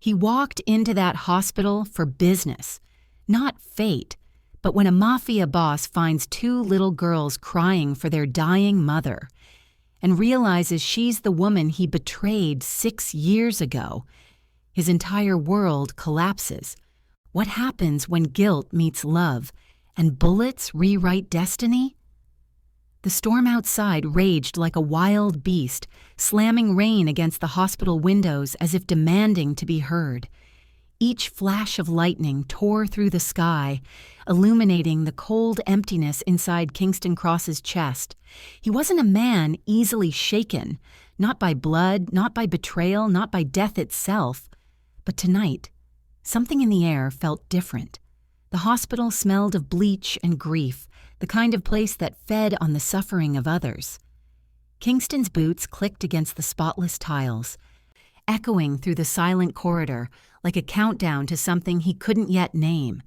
He walked into that hospital for business, not fate, but when a mafia boss finds two little girls crying for their dying mother and realizes she's the woman he betrayed 6 years ago, his entire world collapses. What happens when guilt meets love and bullets rewrite destiny? The storm outside raged like a wild beast, slamming rain against the hospital windows as if demanding to be heard. Each flash of lightning tore through the sky, illuminating the cold emptiness inside Kingston Cross's chest. He wasn't a man easily shaken, not by blood, not by betrayal, not by death itself. But tonight, something in the air felt different. The hospital smelled of bleach and grief, the kind of place that fed on the suffering of others. Kingston's boots clicked against the spotless tiles, echoing through the silent corridor like a countdown to something he couldn't yet name.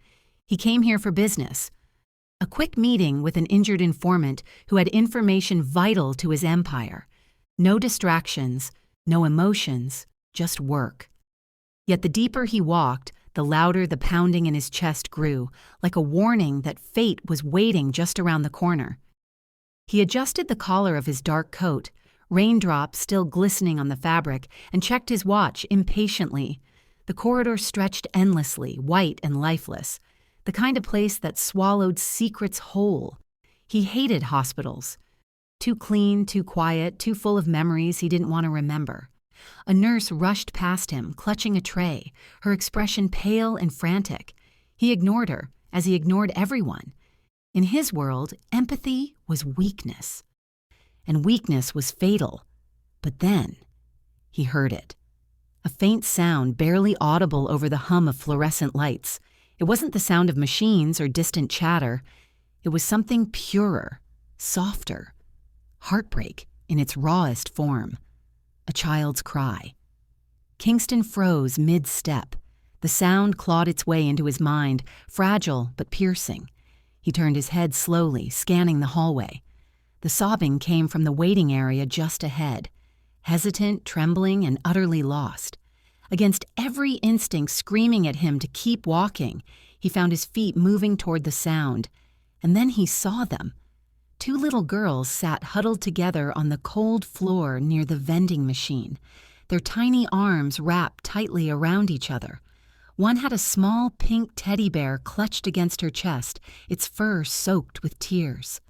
He came here for business. A quick meeting with an injured informant who had information vital to his empire. No distractions, no emotions, just work. Yet the deeper he walked, the louder the pounding in his chest grew, like a warning that fate was waiting just around the corner. He adjusted the collar of his dark coat, raindrops still glistening on the fabric, and checked his watch impatiently. The corridor stretched endlessly, white and lifeless, the kind of place that swallowed secrets whole. He hated hospitals. Too clean, too quiet, too full of memories he didn't want to remember. A nurse rushed past him, clutching a tray, her expression pale and frantic. He ignored her, as he ignored everyone. In his world, empathy was weakness. And weakness was fatal. But then, he heard it. A faint sound barely audible over the hum of fluorescent lights. It wasn't the sound of machines or distant chatter. It was something purer, softer. Heartbreak in its rawest form. A child's cry. Kingston froze mid-step. The sound clawed its way into his mind, fragile but piercing. He turned his head slowly, scanning the hallway. The sobbing came from the waiting area just ahead. Hesitant, trembling, and utterly lost. Against every instinct screaming at him to keep walking, he found his feet moving toward the sound. And then he saw them. Two little girls sat huddled together on the cold floor near the vending machine, their tiny arms wrapped tightly around each other. One had a small pink teddy bear clutched against her chest, its fur soaked with tears.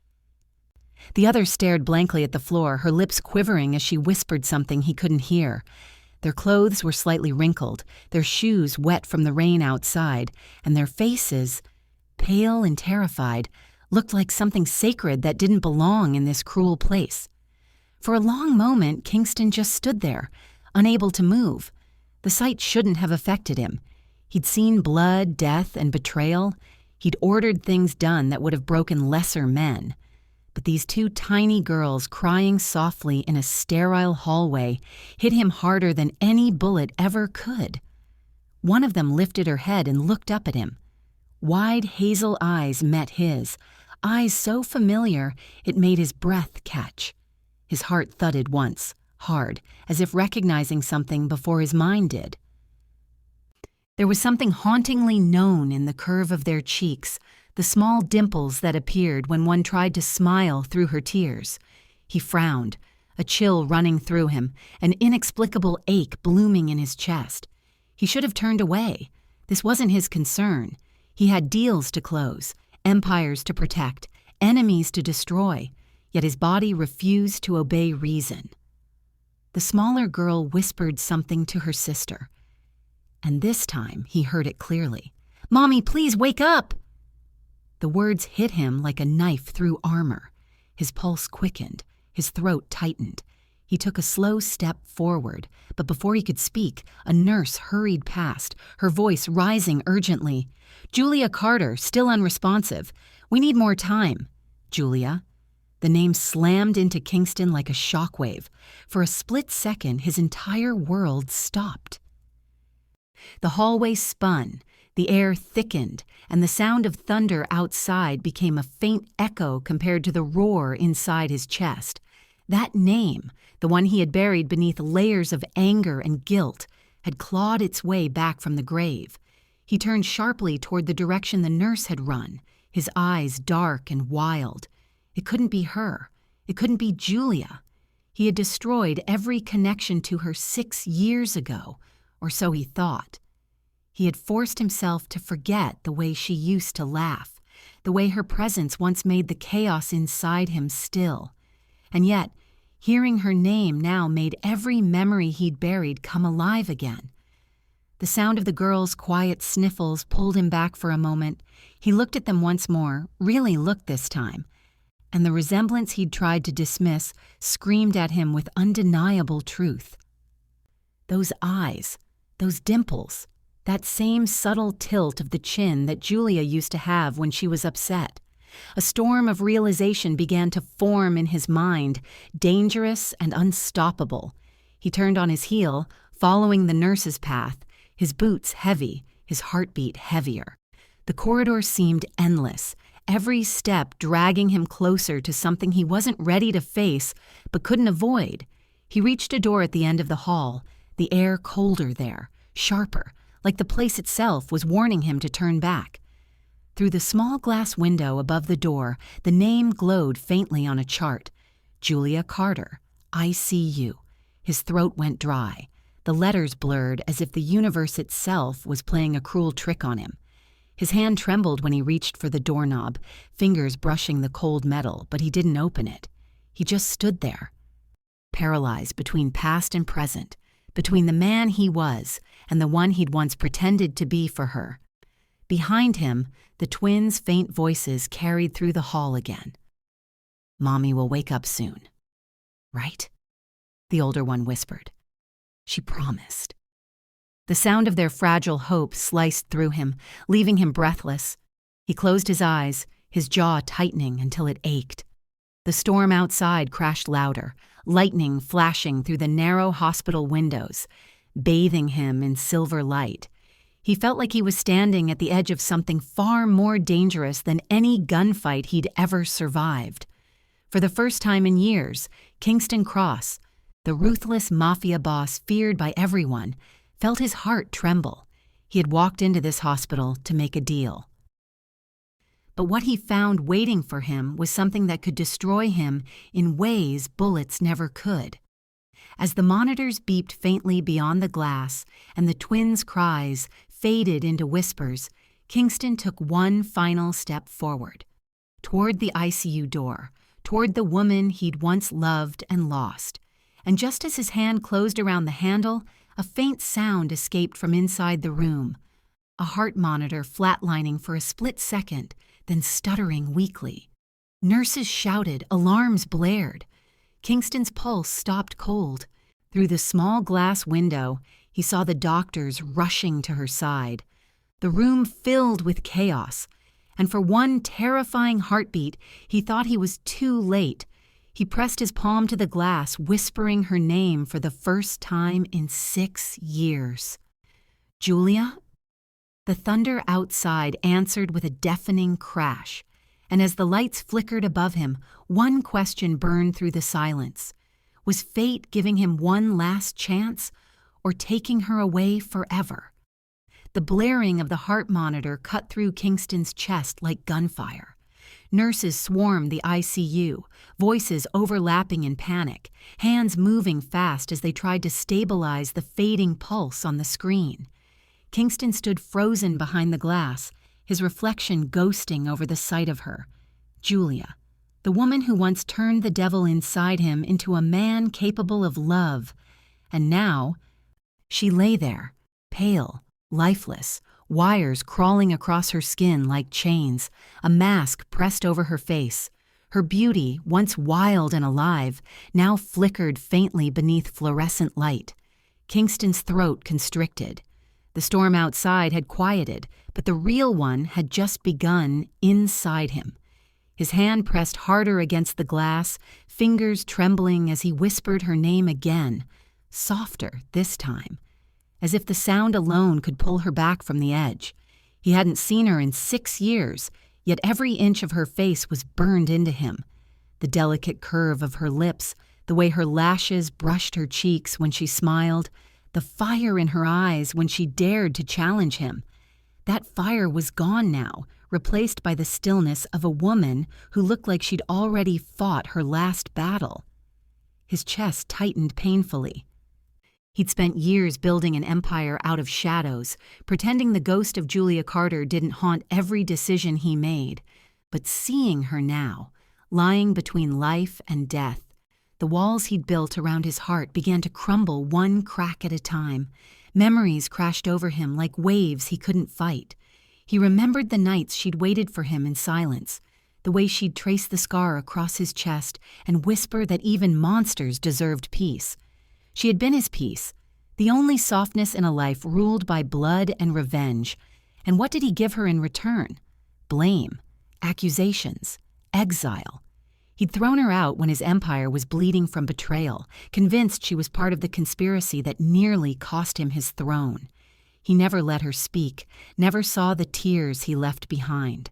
The other stared blankly at the floor, her lips quivering as she whispered something he couldn't hear. Their clothes were slightly wrinkled, their shoes wet from the rain outside, and their faces, pale and terrified, looked like something sacred that didn't belong in this cruel place. For a long moment, Kingston just stood there, unable to move. The sight shouldn't have affected him. He'd seen blood, death, and betrayal. He'd ordered things done that would have broken lesser men. But these two tiny girls crying softly in a sterile hallway hit him harder than any bullet ever could. One of them lifted her head and looked up at him. Wide hazel eyes met his, eyes so familiar it made his breath catch. His heart thudded once, hard, as if recognizing something before his mind did. There was something hauntingly known in the curve of their cheeks, the small dimples that appeared when one tried to smile through her tears. He frowned, a chill running through him, an inexplicable ache blooming in his chest. He should have turned away. This wasn't his concern. He had deals to close, empires to protect, enemies to destroy, yet his body refused to obey reason. The smaller girl whispered something to her sister, and this time he heard it clearly. "Mommy, please wake up!" The words hit him like a knife through armor. His pulse quickened, his throat tightened. He took a slow step forward, but before he could speak, a nurse hurried past, her voice rising urgently. "Julia Carter, still unresponsive. We need more time." Julia. The name slammed into Kingston like a shockwave. For a split second, his entire world stopped. The hallway spun, the air thickened, and the sound of thunder outside became a faint echo compared to the roar inside his chest. That name, the one he had buried beneath layers of anger and guilt, had clawed its way back from the grave. He turned sharply toward the direction the nurse had run, his eyes dark and wild. It couldn't be her. It couldn't be Julia. He had destroyed every connection to her 6 years ago, or so he thought. He had forced himself to forget the way she used to laugh, the way her presence once made the chaos inside him still. And yet, hearing her name now made every memory he'd buried come alive again. The sound of the girls' quiet sniffles pulled him back for a moment. He looked at them once more, really looked this time, and the resemblance he'd tried to dismiss screamed at him with undeniable truth. Those eyes, those dimples, that same subtle tilt of the chin that Julia used to have when she was upset. A storm of realization began to form in his mind, dangerous and unstoppable. He turned on his heel, following the nurse's path, his boots heavy, his heartbeat heavier. The corridor seemed endless, every step dragging him closer to something he wasn't ready to face but couldn't avoid. He reached a door at the end of the hall, the air colder there, sharper, like the place itself was warning him to turn back. Through the small glass window above the door, the name glowed faintly on a chart. Julia Carter, ICU. His throat went dry. The letters blurred as if the universe itself was playing a cruel trick on him. His hand trembled when he reached for the doorknob, fingers brushing the cold metal, but he didn't open it. He just stood there, paralyzed between past and present, between the man he was and the one he'd once pretended to be for her. Behind him, the twins' faint voices carried through the hall again. "Mommy will wake up soon, right?" the older one whispered. She promised. The sound of their fragile hope sliced through him, leaving him breathless. He closed his eyes, his jaw tightening until it ached. The storm outside crashed louder, lightning flashing through the narrow hospital windows, bathing him in silver light. He felt like he was standing at the edge of something far more dangerous than any gunfight he'd ever survived. For the first time in years, Kingston Cross, the ruthless mafia boss feared by everyone, felt his heart tremble. He had walked into this hospital to make a deal. But what he found waiting for him was something that could destroy him in ways bullets never could. As the monitors beeped faintly beyond the glass and the twins' cries faded into whispers, Kingston took one final step forward, toward the ICU door, toward the woman he'd once loved and lost. And just as his hand closed around the handle, a faint sound escaped from inside the room, a heart monitor flatlining for a split second, then stuttering weakly. Nurses shouted, alarms blared. Kingston's pulse stopped cold. Through the small glass window, he saw the doctors rushing to her side. The room filled with chaos, and for one terrifying heartbeat, he thought he was too late. He pressed his palm to the glass, whispering her name for the first time in 6 years. "Julia?" The thunder outside answered with a deafening crash, and as the lights flickered above him, one question burned through the silence. Was fate giving him one last chance, or taking her away forever? The blaring of the heart monitor cut through Kingston's chest like gunfire. Nurses swarmed the ICU, voices overlapping in panic, hands moving fast as they tried to stabilize the fading pulse on the screen. Kingston stood frozen behind the glass, his reflection ghosting over the sight of her. Julia, the woman who once turned the devil inside him into a man capable of love. And now, she lay there, pale, lifeless, wires crawling across her skin like chains, a mask pressed over her face. Her beauty, once wild and alive, now flickered faintly beneath fluorescent light. Kingston's throat constricted. The storm outside had quieted, but the real one had just begun inside him. His hand pressed harder against the glass, fingers trembling as he whispered her name again, softer this time, as if the sound alone could pull her back from the edge. He hadn't seen her in 6 years, yet every inch of her face was burned into him. The delicate curve of her lips, the way her lashes brushed her cheeks when she smiled, the fire in her eyes when she dared to challenge him. That fire was gone now, replaced by the stillness of a woman who looked like she'd already fought her last battle. His chest tightened painfully. He'd spent years building an empire out of shadows, pretending the ghost of Julia Carter didn't haunt every decision he made. But seeing her now, lying between life and death, the walls he'd built around his heart began to crumble one crack at a time. Memories crashed over him like waves he couldn't fight. He remembered the nights she'd waited for him in silence, the way she'd trace the scar across his chest and whisper that even monsters deserved peace. She had been his peace, the only softness in a life ruled by blood and revenge. And what did he give her in return? Blame, accusations, exile. He'd thrown her out when his empire was bleeding from betrayal, convinced she was part of the conspiracy that nearly cost him his throne. He never let her speak, never saw the tears he left behind.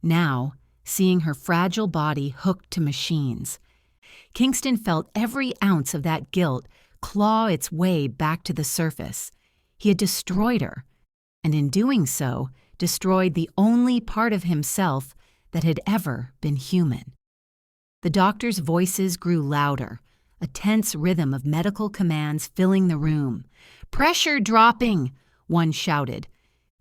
Now, seeing her fragile body hooked to machines, Kingston felt every ounce of that guilt claw its way back to the surface. He had destroyed her, and in doing so, destroyed the only part of himself that had ever been human. The doctors' voices grew louder, a tense rhythm of medical commands filling the room. "Pressure dropping!" one shouted.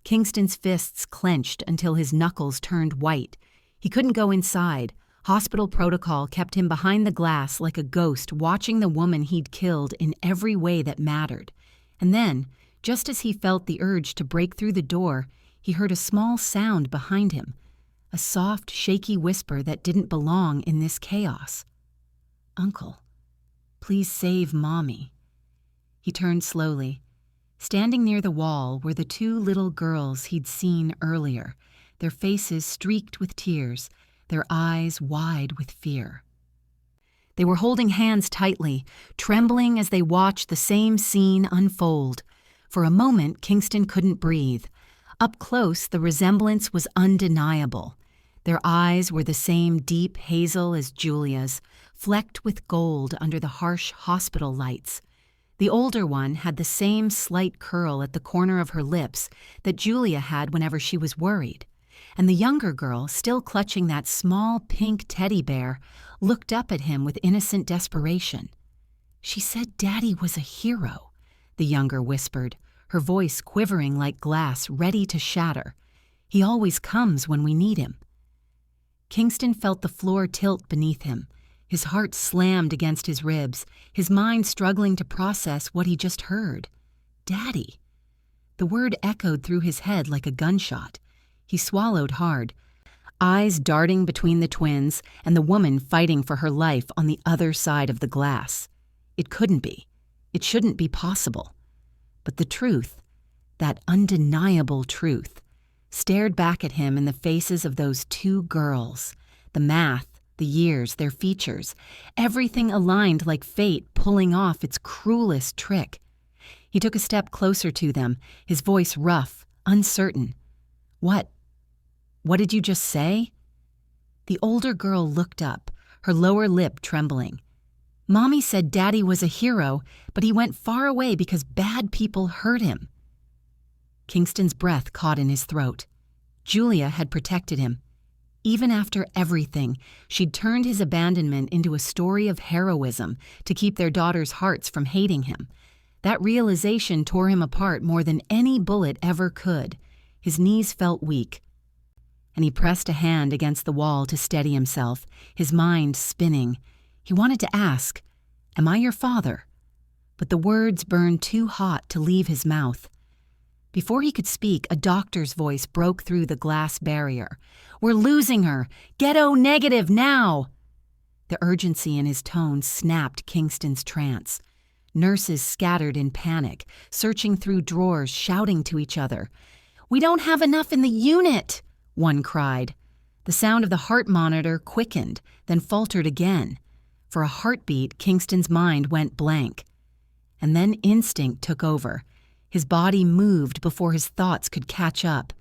Kingston's fists clenched until his knuckles turned white. He couldn't go inside. Hospital protocol kept him behind the glass like a ghost watching the woman he'd killed in every way that mattered. And then, just as he felt the urge to break through the door, he heard a small sound behind him, a soft, shaky whisper that didn't belong in this chaos. "Uncle, please save Mommy." He turned slowly. Standing near the wall were the two little girls he'd seen earlier, their faces streaked with tears, their eyes wide with fear. They were holding hands tightly, trembling as they watched the same scene unfold. For a moment, Kingston couldn't breathe. Up close, the resemblance was undeniable. Their eyes were the same deep hazel as Julia's, flecked with gold under the harsh hospital lights. The older one had the same slight curl at the corner of her lips that Julia had whenever she was worried. And the younger girl, still clutching that small pink teddy bear, looked up at him with innocent desperation. "She said Daddy was a hero," the younger whispered, her voice quivering like glass ready to shatter. "He always comes when we need him." Kingston felt the floor tilt beneath him. His heart slammed against his ribs, his mind struggling to process what he just heard. Daddy. The word echoed through his head like a gunshot. He swallowed hard, eyes darting between the twins and the woman fighting for her life on the other side of the glass. It couldn't be. It shouldn't be possible. But the truth, that undeniable truth, stared back at him in the faces of those two girls. The math, the years, their features, everything aligned like fate pulling off its cruelest trick. He took a step closer to them, his voice rough, uncertain. What did you just say?" The older girl looked up, her lower lip trembling. "Mommy said Daddy was a hero, but he went far away because bad people hurt him." Kingston's breath caught in his throat. Julia had protected him. Even after everything, she'd turned his abandonment into a story of heroism to keep their daughters' hearts from hating him. That realization tore him apart more than any bullet ever could. His knees felt weak, and he pressed a hand against the wall to steady himself, his mind spinning. He wanted to ask, "Am I your father?" But the words burned too hot to leave his mouth. Before he could speak, a doctor's voice broke through the glass barrier. "We're losing her! Get O negative now!" The urgency in his tone snapped Kingston's trance. Nurses scattered in panic, searching through drawers, shouting to each other. "We don't have enough in the unit!" one cried. The sound of the heart monitor quickened, then faltered again. For a heartbeat, Kingston's mind went blank. And then instinct took over. His body moved before his thoughts could catch up.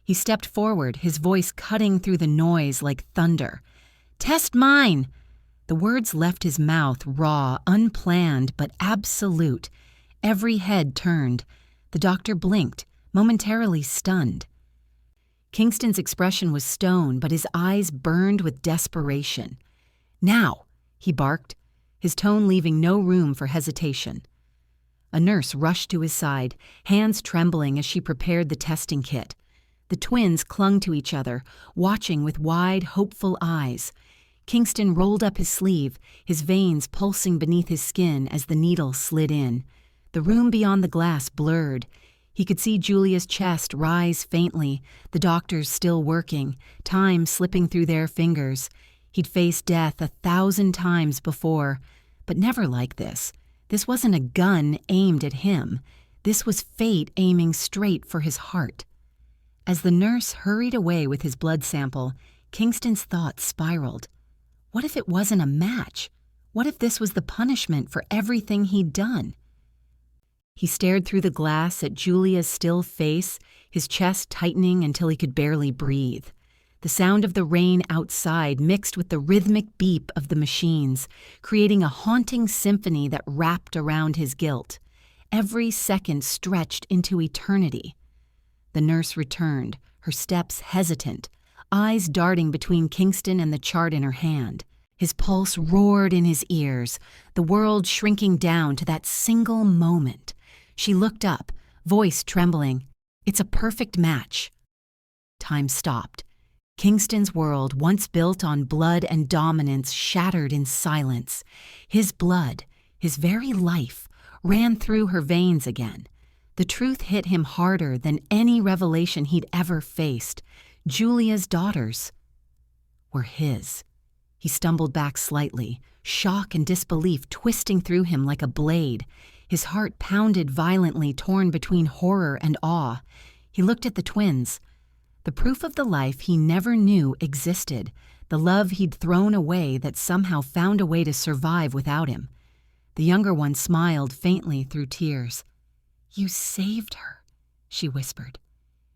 He stepped forward, his voice cutting through the noise like thunder. "Test mine!" The words left his mouth raw, unplanned, but absolute. Every head turned. The doctor blinked, momentarily stunned. Kingston's expression was stone, but his eyes burned with desperation. "Now!" he barked, his tone leaving no room for hesitation. A nurse rushed to his side, hands trembling as she prepared the testing kit. The twins clung to each other, watching with wide, hopeful eyes. Kingston rolled up his sleeve, his veins pulsing beneath his skin as the needle slid in. The room beyond the glass blurred. He could see Julia's chest rise faintly, the doctors still working, time slipping through their fingers. He'd faced death 1,000 times before, but never like this. This wasn't a gun aimed at him. This was fate aiming straight for his heart. As the nurse hurried away with his blood sample, Kingston's thoughts spiraled. What if it wasn't a match? What if this was the punishment for everything he'd done? He stared through the glass at Julia's still face, his chest tightening until he could barely breathe. The sound of the rain outside mixed with the rhythmic beep of the machines, creating a haunting symphony that wrapped around his guilt. Every second stretched into eternity. The nurse returned, her steps hesitant, eyes darting between Kingston and the chart in her hand. His pulse roared in his ears, the world shrinking down to that single moment. She looked up, voice trembling. "It's a perfect match." Time stopped. Kingston's world, once built on blood and dominance, shattered in silence. His blood, his very life, ran through her veins again. The truth hit him harder than any revelation he'd ever faced. Julia's daughters were his. He stumbled back slightly, shock and disbelief twisting through him like a blade. His heart pounded violently, torn between horror and awe. He looked at the twins. The proof of the life he never knew existed, the love he'd thrown away that somehow found a way to survive without him. The younger one smiled faintly through tears. "You saved her," she whispered.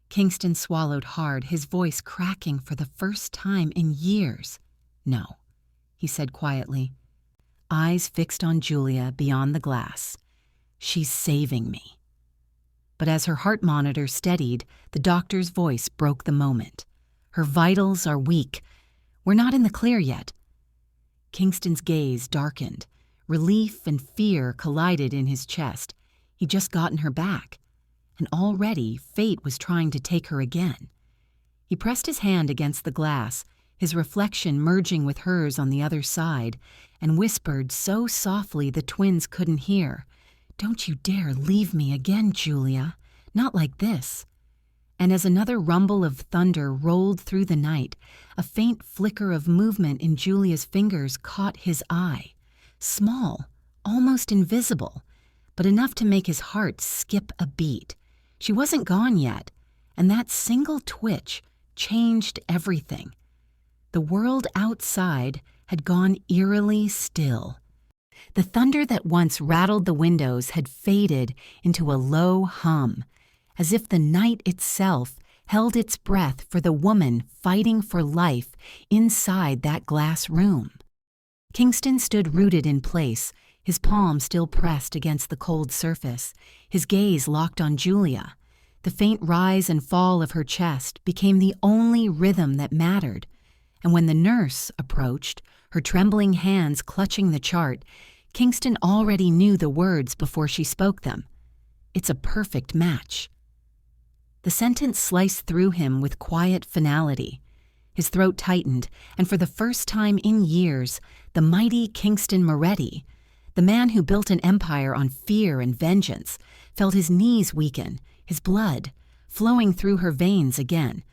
Kingston swallowed hard, his voice cracking for the first time in years. "No," he said quietly, eyes fixed on Julia beyond the glass. "She's saving me." But as her heart monitor steadied, the doctor's voice broke the moment. "Her vitals are weak. We're not in the clear yet." Kingston's gaze darkened. Relief and fear collided in his chest. He'd just gotten her back. And already, fate was trying to take her again. He pressed his hand against the glass, his reflection merging with hers on the other side, and whispered so softly the twins couldn't hear, "Don't you dare leave me again, Julia. Not like this." And as another rumble of thunder rolled through the night, a faint flicker of movement in Julia's fingers caught his eye. Small, almost invisible, but enough to make his heart skip a beat. She wasn't gone yet, and that single twitch changed everything. The world outside had gone eerily still. The thunder that once rattled the windows had faded into a low hum, as if the night itself held its breath for the woman fighting for life inside that glass room. Kingston stood rooted in place, his palm still pressed against the cold surface, his gaze locked on Julia. The faint rise and fall of her chest became the only rhythm that mattered, and when the nurse approached, her trembling hands clutching the chart, Kingston already knew the words before she spoke them. "It's a perfect match." The sentence sliced through him with quiet finality. His throat tightened, and for the first time in years, the mighty Kingston Moretti, the man who built an empire on fear and vengeance, felt his knees weaken, his blood flowing through her veins again.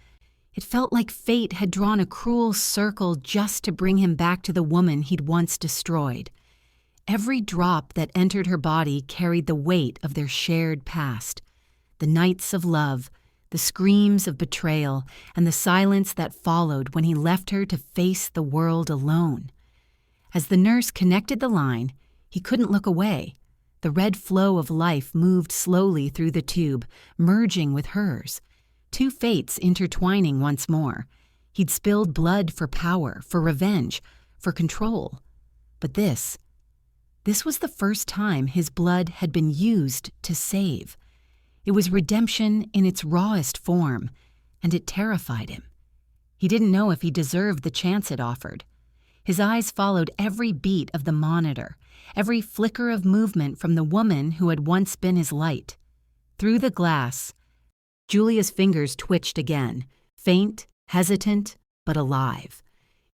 It felt like fate had drawn a cruel circle just to bring him back to the woman he'd once destroyed. Every drop that entered her body carried the weight of their shared past. The nights of love, the screams of betrayal, and the silence that followed when he left her to face the world alone. As the nurse connected the line, he couldn't look away. The red flow of life moved slowly through the tube, merging with hers. Two fates intertwining once more. He'd spilled blood for power, for revenge, for control. But this This was the first time his blood had been used to save. It was redemption in its rawest form, and it terrified him. He didn't know if he deserved the chance it offered. His eyes followed every beat of the monitor, every flicker of movement from the woman who had once been his light. Through the glass, Julia's fingers twitched again, faint, hesitant, but alive.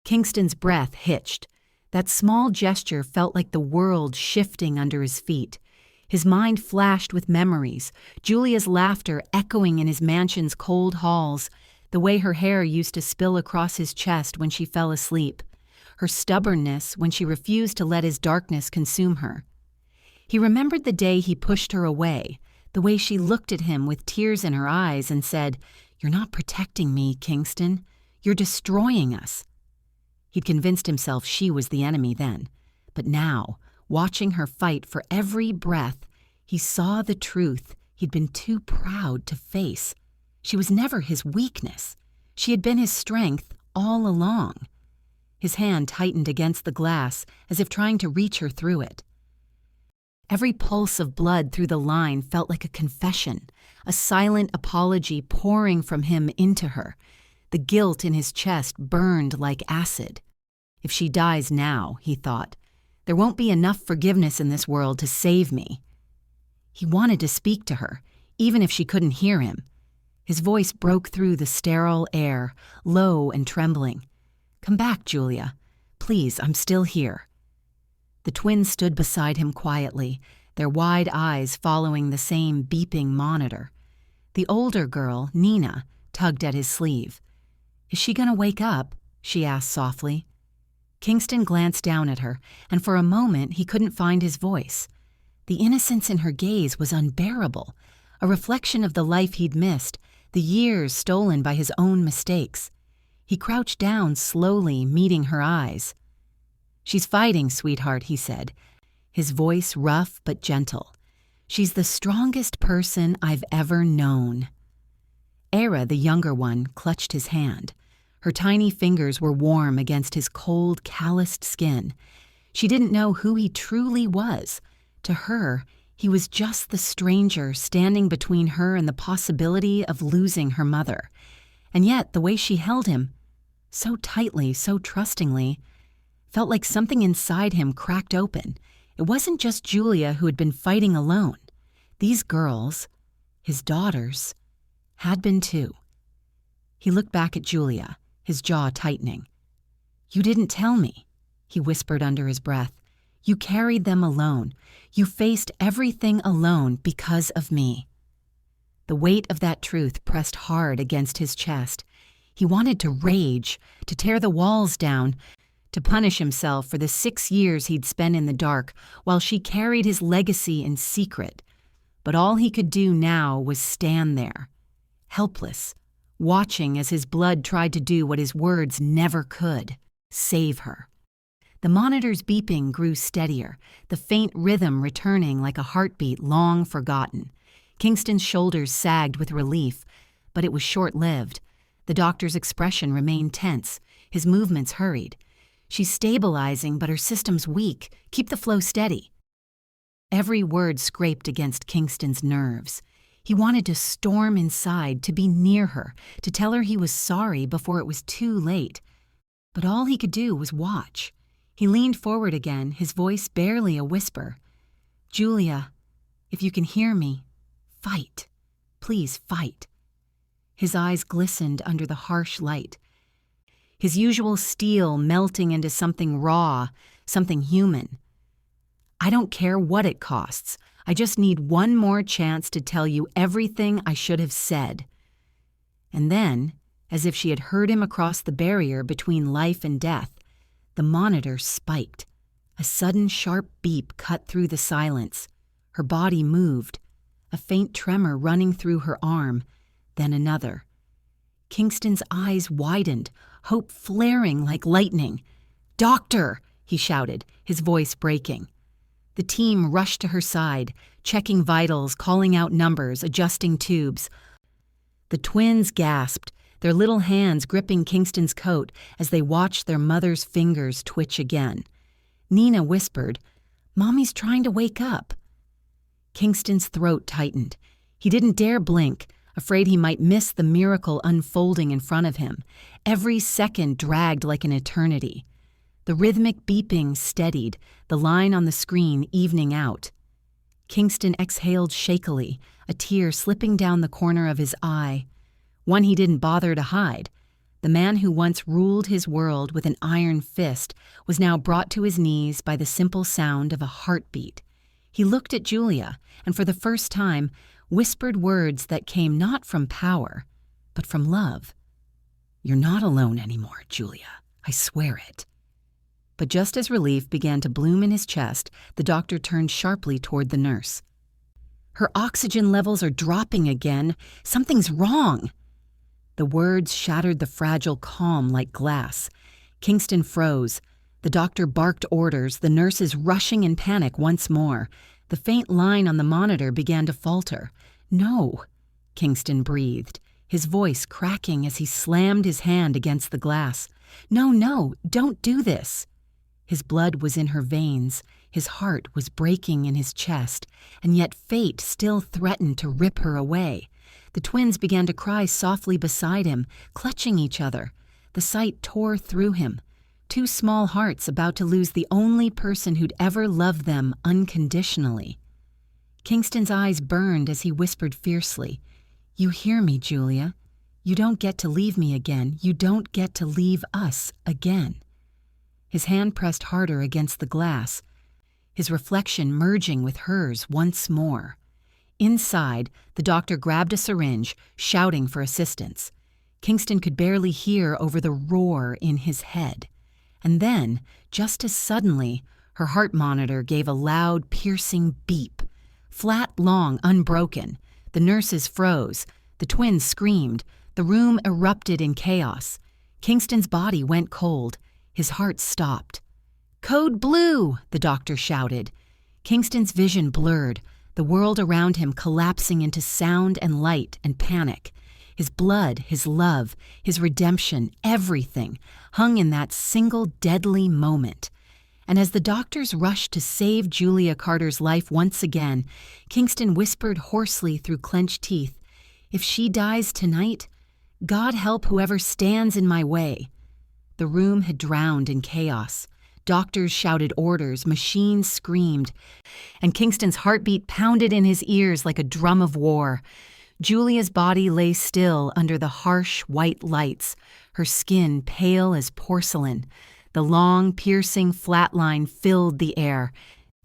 Kingston's breath hitched. That small gesture felt like the world shifting under his feet. His mind flashed with memories, Julia's laughter echoing in his mansion's cold halls, the way her hair used to spill across his chest when she fell asleep, her stubbornness when she refused to let his darkness consume her. He remembered the day he pushed her away, the way she looked at him with tears in her eyes and said, "You're not protecting me, Kingston. You're destroying us." He'd convinced himself she was the enemy then, but now, watching her fight for every breath, he saw the truth he'd been too proud to face. She was never his weakness. She had been his strength all along. His hand tightened against the glass as if trying to reach her through it. Every pulse of blood through the line felt like a confession, a silent apology pouring from him into her. The guilt in his chest burned like acid. If she dies now, he thought, there won't be enough forgiveness in this world to save me. He wanted to speak to her, even if she couldn't hear him. His voice broke through the sterile air, low and trembling. "Come back, Julia. Please, I'm still here." The twins stood beside him quietly, their wide eyes following the same beeping monitor. The older girl, Nina, tugged at his sleeve. "Is she going to wake up?" she asked softly. Kingston glanced down at her, and for a moment he couldn't find his voice. The innocence in her gaze was unbearable, a reflection of the life he'd missed, the years stolen by his own mistakes. He crouched down slowly, meeting her eyes. "She's fighting, sweetheart," he said, his voice rough but gentle. "She's the strongest person I've ever known." Era, the younger one, clutched his hand. Her tiny fingers were warm against his cold, calloused skin. She didn't know who he truly was. To her, he was just the stranger standing between her and the possibility of losing her mother. And yet, the way she held him, so tightly, so trustingly, felt like something inside him cracked open. It wasn't just Julia who had been fighting alone. These girls, his daughters, had been too. He looked back at Julia, his jaw tightening. "You didn't tell me," he whispered under his breath. "You carried them alone. You faced everything alone because of me." The weight of that truth pressed hard against his chest. He wanted to rage, to tear the walls down, to punish himself for the 6 years he'd spent in the dark while she carried his legacy in secret. But all he could do now was stand there, helpless, watching as his blood tried to do what his words never could, save her. The monitor's beeping grew steadier, the faint rhythm returning like a heartbeat long forgotten. Kingston's shoulders sagged with relief, but it was short-lived. The doctor's expression remained tense, his movements hurried. "She's stabilizing, but her system's weak. Keep the flow steady." Every word scraped against Kingston's nerves. He wanted to storm inside, to be near her, to tell her he was sorry before it was too late. But all he could do was watch. He leaned forward again, his voice barely a whisper. "Julia, if you can hear me, fight. Please fight." His eyes glistened under the harsh light. His usual steel melting into something raw, something human. "I don't care what it costs. I just need one more chance to tell you everything I should have said." And then, as if she had heard him across the barrier between life and death, the monitor spiked. A sudden sharp beep cut through the silence. Her body moved, a faint tremor running through her arm, then another. Kingston's eyes widened, hope flaring like lightning. "Doctor!" he shouted, his voice breaking. The team rushed to her side, checking vitals, calling out numbers, adjusting tubes. The twins gasped, their little hands gripping Kingston's coat as they watched their mother's fingers twitch again. Nina whispered, Mommy's trying to wake up." Kingston's throat tightened. He didn't dare blink, afraid he might miss the miracle unfolding in front of him. Every second dragged like an eternity. The rhythmic beeping steadied, the line on the screen evening out. Kingston exhaled shakily, a tear slipping down the corner of his eye. One he didn't bother to hide. The man who once ruled his world with an iron fist was now brought to his knees by the simple sound of a heartbeat. He looked at Julia, and for the first time, whispered words that came not from power, but from love. "You're not alone anymore, Julia. I swear it." But just as relief began to bloom in his chest, the doctor turned sharply toward the nurse. "Her oxygen levels are dropping again. Something's wrong." The words shattered the fragile calm like glass. Kingston froze. The doctor barked orders, the nurses rushing in panic once more. The faint line on the monitor began to falter. "No," Kingston breathed, his voice cracking as he slammed his hand against the glass. No, don't do this." His blood was in her veins, his heart was breaking in his chest, and yet fate still threatened to rip her away. The twins began to cry softly beside him, clutching each other. The sight tore through him. Two small hearts about to lose the only person who'd ever loved them unconditionally. Kingston's eyes burned as he whispered fiercely, "You hear me, Julia? You don't get to leave me again. You don't get to leave us again." His hand pressed harder against the glass, his reflection merging with hers once more. Inside, the doctor grabbed a syringe, shouting for assistance. Kingston could barely hear over the roar in his head. And then, just as suddenly, her heart monitor gave a loud, piercing beep. Flat, long, unbroken. The nurses froze. The twins screamed. The room erupted in chaos. Kingston's body went cold. His heart stopped. "Code Blue!" the doctor shouted. Kingston's vision blurred, the world around him collapsing into sound and light and panic. His blood, his love, his redemption, everything hung in that single deadly moment. And as the doctors rushed to save Julia Carter's life once again, Kingston whispered hoarsely through clenched teeth, "If she dies tonight, God help whoever stands in my way." The room had drowned in chaos. Doctors shouted orders, machines screamed, and Kingston's heartbeat pounded in his ears like a drum of war. Julia's body lay still under the harsh white lights, her skin pale as porcelain. The long, piercing flat line filled the air,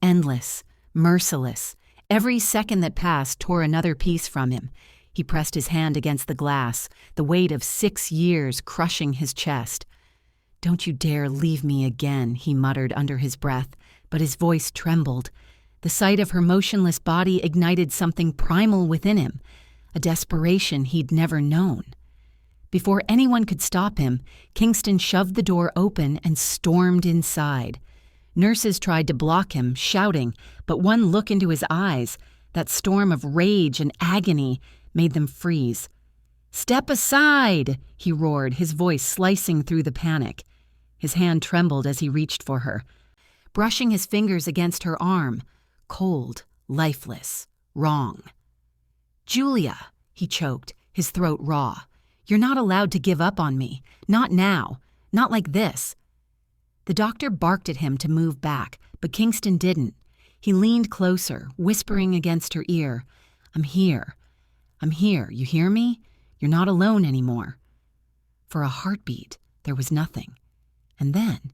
endless, merciless. Every second that passed tore another piece from him. He pressed his hand against the glass, the weight of 6 years crushing his chest. "Don't you dare leave me again," he muttered under his breath, but his voice trembled. The sight of her motionless body ignited something primal within him, a desperation he'd never known. Before anyone could stop him, Kingston shoved the door open and stormed inside. Nurses tried to block him, shouting, but one look into his eyes, that storm of rage and agony, made them freeze. "Step aside!" he roared, his voice slicing through the panic. His hand trembled as he reached for her, brushing his fingers against her arm. Cold, lifeless, wrong. "Julia," he choked, his throat raw. "You're not allowed to give up on me. Not now. Not like this." The doctor barked at him to move back, but Kingston didn't. He leaned closer, whispering against her ear, "I'm here. I'm here. You hear me? You're not alone anymore." For a heartbeat, there was nothing. And then,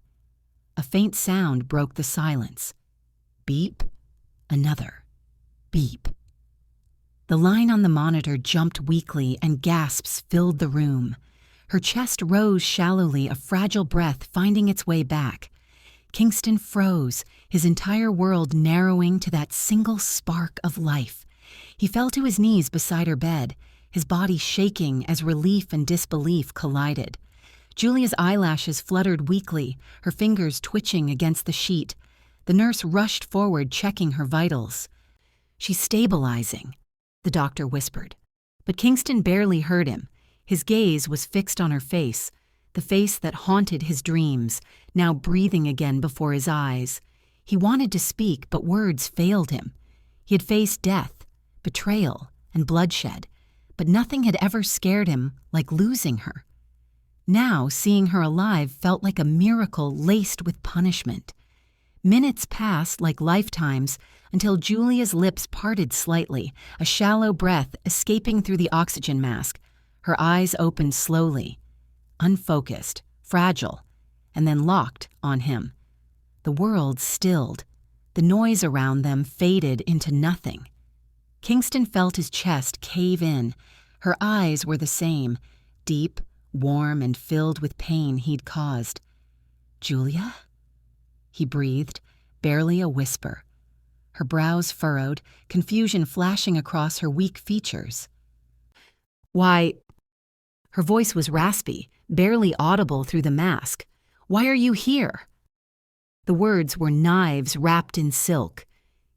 a faint sound broke the silence. Beep. Another. Beep. The line on the monitor jumped weakly and gasps filled the room. Her chest rose shallowly, a fragile breath finding its way back. Kingston froze, his entire world narrowing to that single spark of life. He fell to his knees beside her bed, his body shaking as relief and disbelief collided. Julia's eyelashes fluttered weakly, her fingers twitching against the sheet. The nurse rushed forward, checking her vitals. "She's stabilizing," the doctor whispered. But Kingston barely heard him. His gaze was fixed on her face, the face that haunted his dreams, now breathing again before his eyes. He wanted to speak, but words failed him. He had faced death, betrayal, and bloodshed, but nothing had ever scared him like losing her. Now, seeing her alive felt like a miracle laced with punishment. Minutes passed like lifetimes until Julia's lips parted slightly, a shallow breath escaping through the oxygen mask. Her eyes opened slowly, unfocused, fragile, and then locked on him. The world stilled. The noise around them faded into nothing. Kingston felt his chest cave in. Her eyes were the same, deep, warm, and filled with pain he'd caused. "Julia?" He breathed, barely a whisper. Her brows furrowed, confusion flashing across her weak features. "Why—" Her voice was raspy, barely audible through the mask. "Why are you here?" The words were knives wrapped in silk.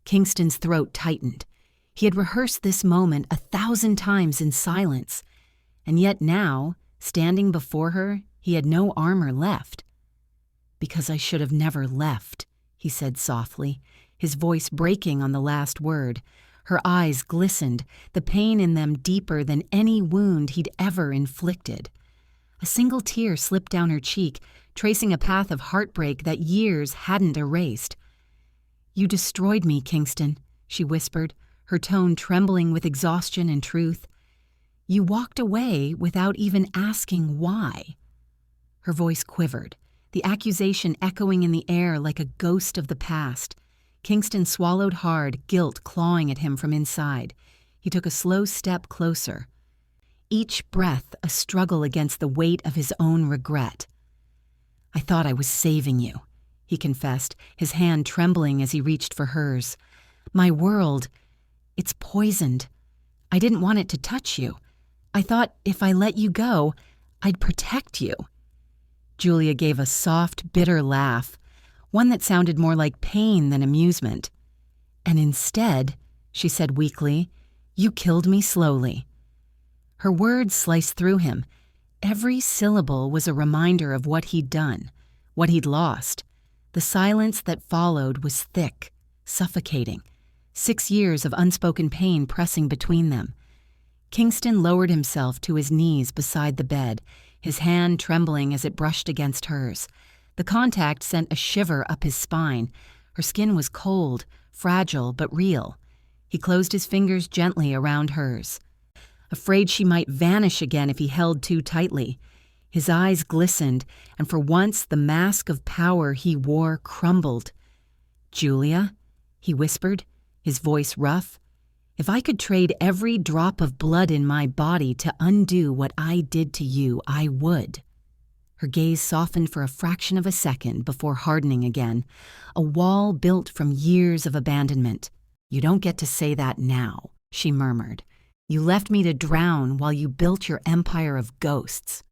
Kingston's throat tightened. He had rehearsed this moment 1,000 times in silence, and yet now, standing before her, he had no armor left. "Because I should have never left," he said softly, his voice breaking on the last word. Her eyes glistened, the pain in them deeper than any wound he'd ever inflicted. A single tear slipped down her cheek, tracing a path of heartbreak that years hadn't erased. "You destroyed me, Kingston," she whispered, her tone trembling with exhaustion and truth. "You walked away without even asking why." Her voice quivered, the accusation echoing in the air like a ghost of the past. Kingston swallowed hard, guilt clawing at him from inside. He took a slow step closer, each breath a struggle against the weight of his own regret. "I thought I was saving you," he confessed, his hand trembling as he reached for hers. "My world, it's poisoned. I didn't want it to touch you. I thought if I let you go, I'd protect you." Julia gave a soft, bitter laugh, one that sounded more like pain than amusement. "And instead," she said weakly, "you killed me slowly." Her words sliced through him. Every syllable was a reminder of what he'd done, what he'd lost. The silence that followed was thick, suffocating, 6 years of unspoken pain pressing between them. Kingston lowered himself to his knees beside the bed, his hand trembling as it brushed against hers. The contact sent a shiver up his spine. Her skin was cold, fragile, but real. He closed his fingers gently around hers, afraid she might vanish again if he held too tightly. His eyes glistened, and for once the mask of power he wore crumbled. "Julia," he whispered, his voice rough, "if I could trade every drop of blood in my body to undo what I did to you, I would." Her gaze softened for a fraction of a second before hardening again, a wall built from years of abandonment. "You don't get to say that now," she murmured. "You left me to drown while you built your empire of ghosts."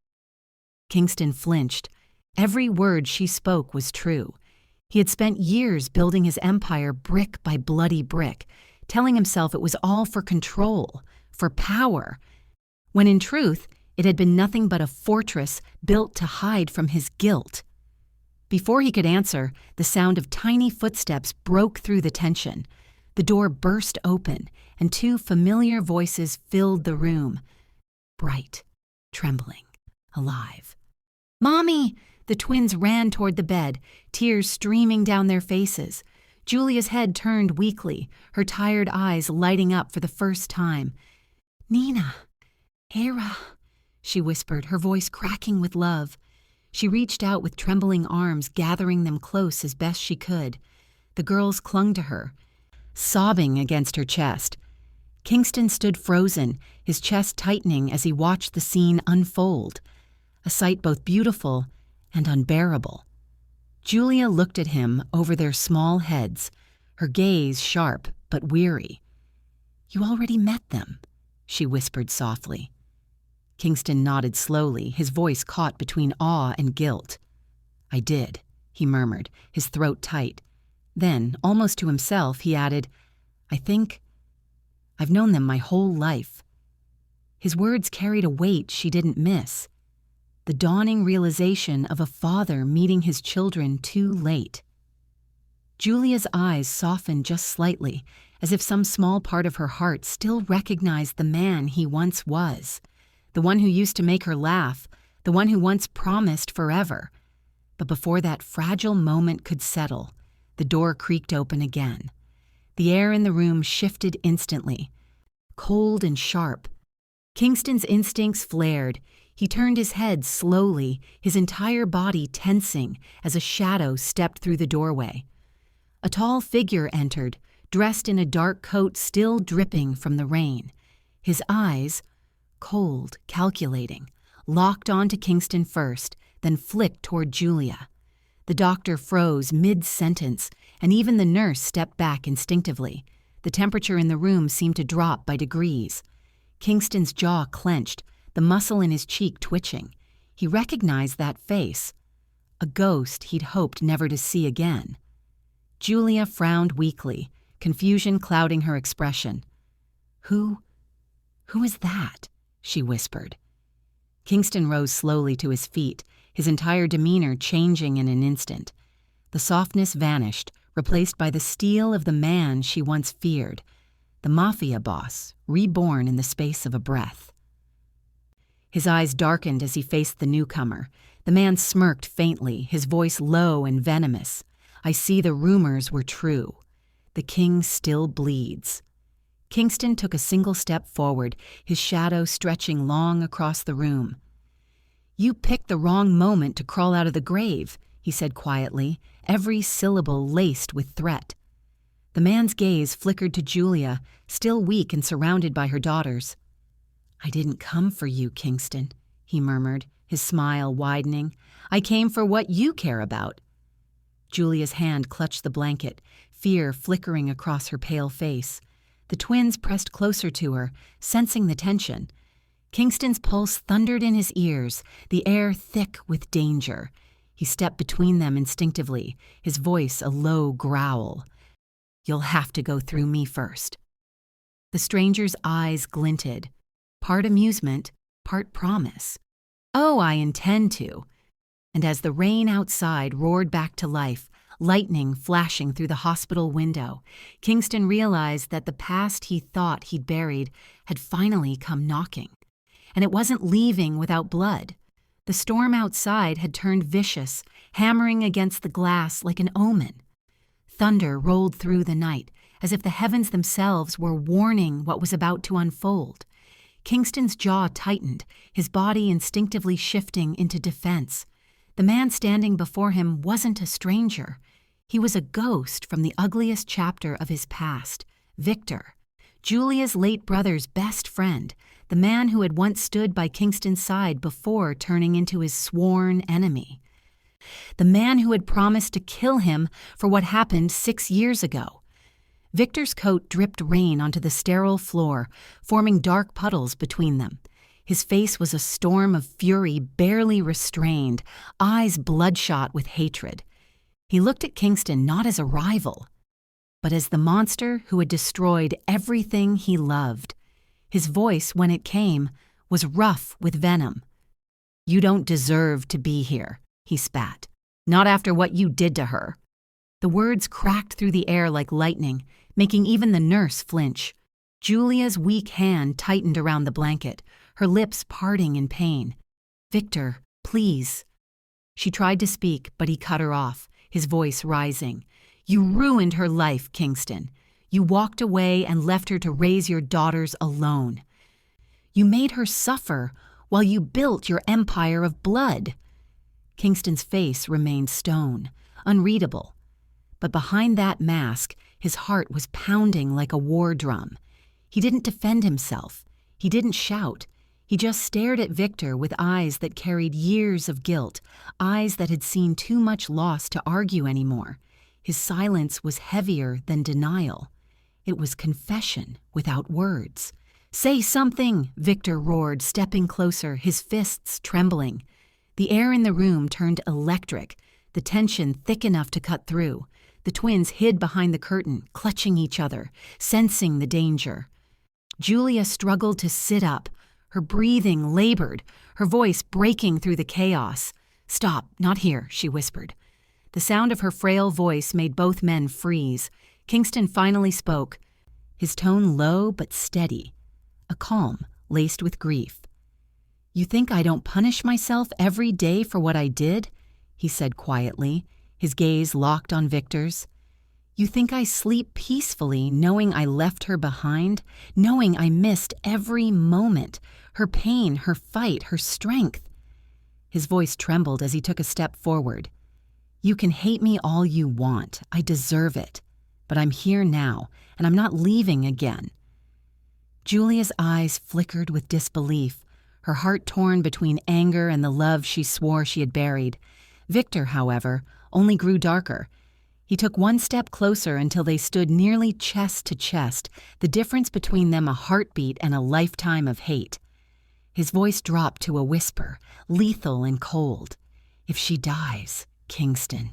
Kingston flinched. Every word she spoke was true. He had spent years building his empire brick by bloody brick, telling himself it was all for control, for power, when in truth it had been nothing but a fortress built to hide from his guilt. Before he could answer, the sound of tiny footsteps broke through the tension. The door burst open, and 2 familiar voices filled the room, bright, trembling, alive. "Mommy!" The twins ran toward the bed, tears streaming down their faces. Julia's head turned weakly, her tired eyes lighting up for the first time. "Nina, Hera," she whispered, her voice cracking with love. She reached out with trembling arms, gathering them close as best she could. The girls clung to her, sobbing against her chest. Kingston stood frozen, his chest tightening as he watched the scene unfold, a sight both beautiful and unbearable. Julia looked at him over their small heads, her gaze sharp but weary. "You already met them," she whispered softly. Kingston nodded slowly, his voice caught between awe and guilt. "I did," he murmured, his throat tight. Then, almost to himself, he added, I've known them my whole life." His words carried a weight she didn't miss. The dawning realization of a father meeting his children too late. Julia's eyes softened just slightly, as if some small part of her heart still recognized the man he once was, the one who used to make her laugh, the one who once promised forever. But before that fragile moment could settle, the door creaked open again. The air in the room shifted instantly, cold and sharp. Kingston's instincts flared. He turned his head slowly, his entire body tensing as a shadow stepped through the doorway. A tall figure entered, dressed in a dark coat still dripping from the rain. His eyes, cold, calculating, locked onto Kingston first, then flicked toward Julia. The doctor froze mid-sentence, and even the nurse stepped back instinctively. The temperature in the room seemed to drop by degrees. Kingston's jaw clenched, the muscle in his cheek twitching. He recognized that face, a ghost he'd hoped never to see again. Julia frowned weakly, confusion clouding her expression. Who is that?" she whispered. Kingston rose slowly to his feet, his entire demeanor changing in an instant. The softness vanished, replaced by the steel of the man she once feared, the mafia boss, reborn in the space of a breath. His eyes darkened as he faced the newcomer. The man smirked faintly, his voice low and venomous. "I see the rumors were true. The king still bleeds." Kingston took a single step forward, his shadow stretching long across the room. "You picked the wrong moment to crawl out of the grave," he said quietly, every syllable laced with threat. The man's gaze flickered to Julia, still weak and surrounded by her daughters. "I didn't come for you, Kingston," he murmured, his smile widening. "I came for what you care about." Julia's hand clutched the blanket, fear flickering across her pale face. The twins pressed closer to her, sensing the tension. Kingston's pulse thundered in his ears, the air thick with danger. He stepped between them instinctively, his voice a low growl. "You'll have to go through me first." The stranger's eyes glinted, part amusement, part promise. "Oh, I intend to." And as the rain outside roared back to life, lightning flashing through the hospital window, Kingston realized that the past he thought he'd buried had finally come knocking. And it wasn't leaving without blood. The storm outside had turned vicious, hammering against the glass like an omen. Thunder rolled through the night, as if the heavens themselves were warning what was about to unfold. Kingston's jaw tightened, his body instinctively shifting into defense. The man standing before him wasn't a stranger. He was a ghost from the ugliest chapter of his past, Victor, Julia's late brother's best friend, the man who had once stood by Kingston's side before turning into his sworn enemy. The man who had promised to kill him for what happened 6 years ago. Victor's coat dripped rain onto the sterile floor, forming dark puddles between them. His face was a storm of fury barely restrained, eyes bloodshot with hatred. He looked at Kingston not as a rival, but as the monster who had destroyed everything he loved. His voice, when it came, was rough with venom. "You don't deserve to be here," he spat. "Not after what you did to her." The words cracked through the air like lightning, making even the nurse flinch. Julia's weak hand tightened around the blanket, her lips parting in pain. "Victor, please." She tried to speak, but he cut her off, his voice rising. "You ruined her life, Kingston. You walked away and left her to raise your daughters alone. You made her suffer while you built your empire of blood." Kingston's face remained stone, unreadable. But behind that mask, his heart was pounding like a war drum. He didn't defend himself. He didn't shout. He just stared at Victor with eyes that carried years of guilt, eyes that had seen too much loss to argue anymore. His silence was heavier than denial. It was confession without words. "Say something," Victor roared, stepping closer, his fists trembling. The air in the room turned electric, the tension thick enough to cut through. The twins hid behind the curtain, clutching each other, sensing the danger. Julia struggled to sit up, her breathing labored, her voice breaking through the chaos. "Stop, not here," she whispered. The sound of her frail voice made both men freeze. Kingston finally spoke, his tone low but steady, a calm laced with grief. "You think I don't punish myself every day for what I did?" he said quietly, his gaze locked on Victor's. "You think I sleep peacefully knowing I left her behind, knowing I missed every moment, her pain, her fight, her strength?" His voice trembled as he took a step forward. "You can hate me all you want. I deserve it. But I'm here now, and I'm not leaving again." Julia's eyes flickered with disbelief, her heart torn between anger and the love she swore she had buried. Victor, however, only grew darker. He took one step closer until they stood nearly chest to chest, the difference between them a heartbeat and a lifetime of hate. His voice dropped to a whisper, lethal and cold. "If she dies, Kingston."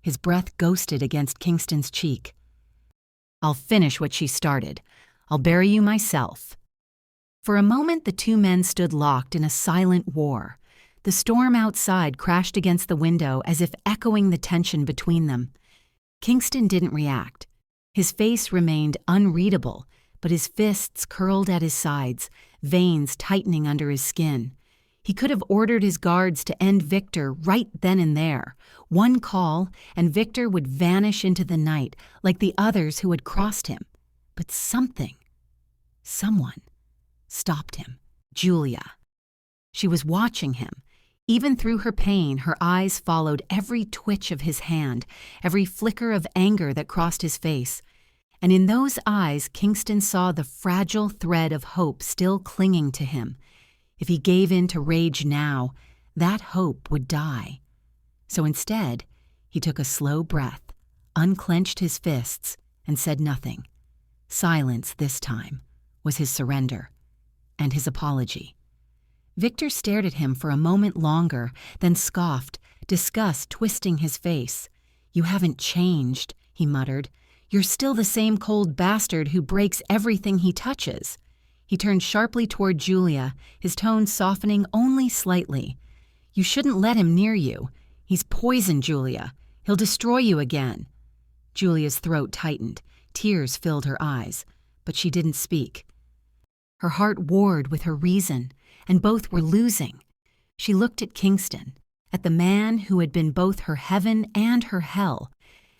His breath ghosted against Kingston's cheek. "I'll finish what she started. I'll bury you myself." For a moment, the two men stood locked in a silent war. The storm outside crashed against the window as if echoing the tension between them. Kingston didn't react. His face remained unreadable, but his fists curled at his sides, veins tightening under his skin. He could have ordered his guards to end Victor right then and there. One call, and Victor would vanish into the night like the others who had crossed him. But someone, stopped him. Julia. She was watching him. Even through her pain, her eyes followed every twitch of his hand, every flicker of anger that crossed his face. And in those eyes, Kingston saw the fragile thread of hope still clinging to him. If he gave in to rage now, that hope would die. So instead, he took a slow breath, unclenched his fists, and said nothing. Silence this time was his surrender, and his apology. Victor stared at him for a moment longer, then scoffed, disgust twisting his face. "You haven't changed," he muttered. "You're still the same cold bastard who breaks everything he touches." He turned sharply toward Julia, his tone softening only slightly. "You shouldn't let him near you. He's poison, Julia. He'll destroy you again." Julia's throat tightened. Tears filled her eyes, but she didn't speak. Her heart warred with her reason, and both were losing. She looked at Kingston, at the man who had been both her heaven and her hell,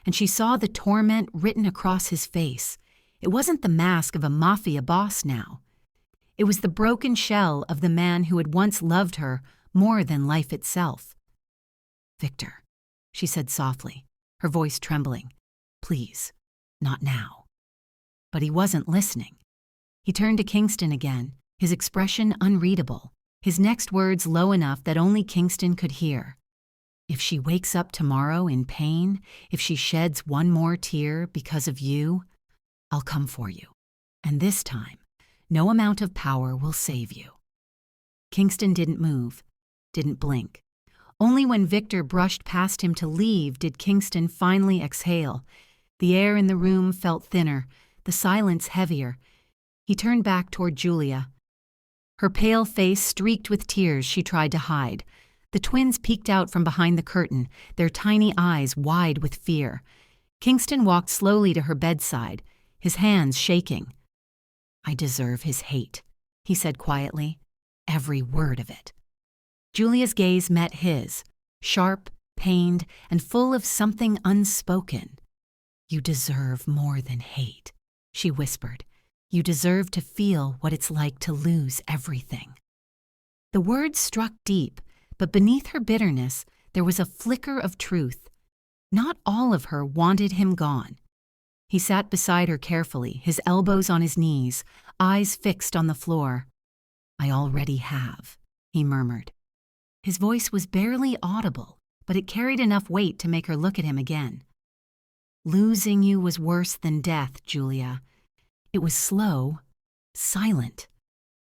and she saw the torment written across his face. It wasn't the mask of a mafia boss now. It was the broken shell of the man who had once loved her more than life itself. "Victor," she said softly, her voice trembling. "Please, not now." But he wasn't listening. He turned to Kingston again, his expression unreadable, his next words low enough that only Kingston could hear. "If she wakes up tomorrow in pain, if she sheds one more tear because of you, I'll come for you. And this time, no amount of power will save you." Kingston didn't move, didn't blink. Only when Victor brushed past him to leave did Kingston finally exhale. The air in the room felt thinner, the silence heavier. He turned back toward Julia. Her pale face streaked with tears she tried to hide. The twins peeked out from behind the curtain, their tiny eyes wide with fear. Kingston walked slowly to her bedside, his hands shaking. "I deserve his hate," he said quietly. "Every word of it." Julia's gaze met his, sharp, pained, and full of something unspoken. "You deserve more than hate," she whispered. "You deserve to feel what it's like to lose everything." The words struck deep, but beneath her bitterness, there was a flicker of truth. Not all of her wanted him gone. He sat beside her carefully, his elbows on his knees, eyes fixed on the floor. "I already have," he murmured. His voice was barely audible, but it carried enough weight to make her look at him again. "Losing you was worse than death, Julia. It was slow, silent,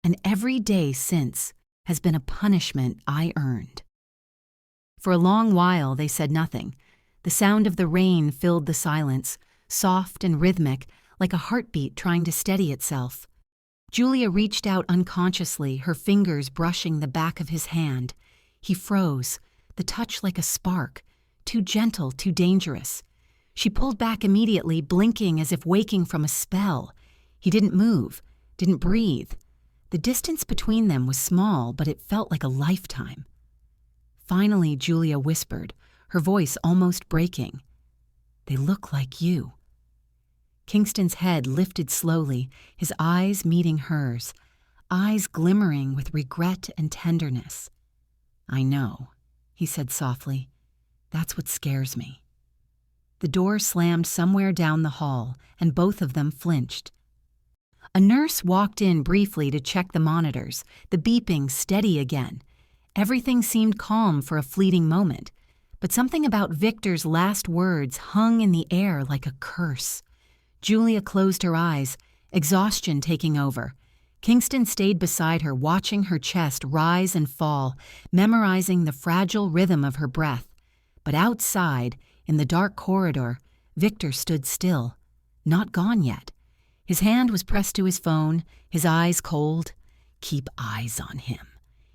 and every day since has been a punishment I earned." For a long while they said nothing. The sound of the rain filled the silence, soft and rhythmic, like a heartbeat trying to steady itself. Julia reached out unconsciously, her fingers brushing the back of his hand. He froze, the touch like a spark, too gentle, too dangerous. She pulled back immediately, blinking as if waking from a spell. He didn't move, didn't breathe. The distance between them was small, but it felt like a lifetime. Finally, Julia whispered, her voice almost breaking. "They look like you." Kingston's head lifted slowly, his eyes meeting hers, eyes glimmering with regret and tenderness. "I know," he said softly. "That's what scares me." The door slammed somewhere down the hall, and both of them flinched. A nurse walked in briefly to check the monitors, the beeping steady again. Everything seemed calm for a fleeting moment, but something about Victor's last words hung in the air like a curse. Julia closed her eyes, exhaustion taking over. Kingston stayed beside her, watching her chest rise and fall, memorizing the fragile rhythm of her breath. But outside, in the dark corridor, Victor stood still, not gone yet. His hand was pressed to his phone, his eyes cold. "Keep eyes on him,"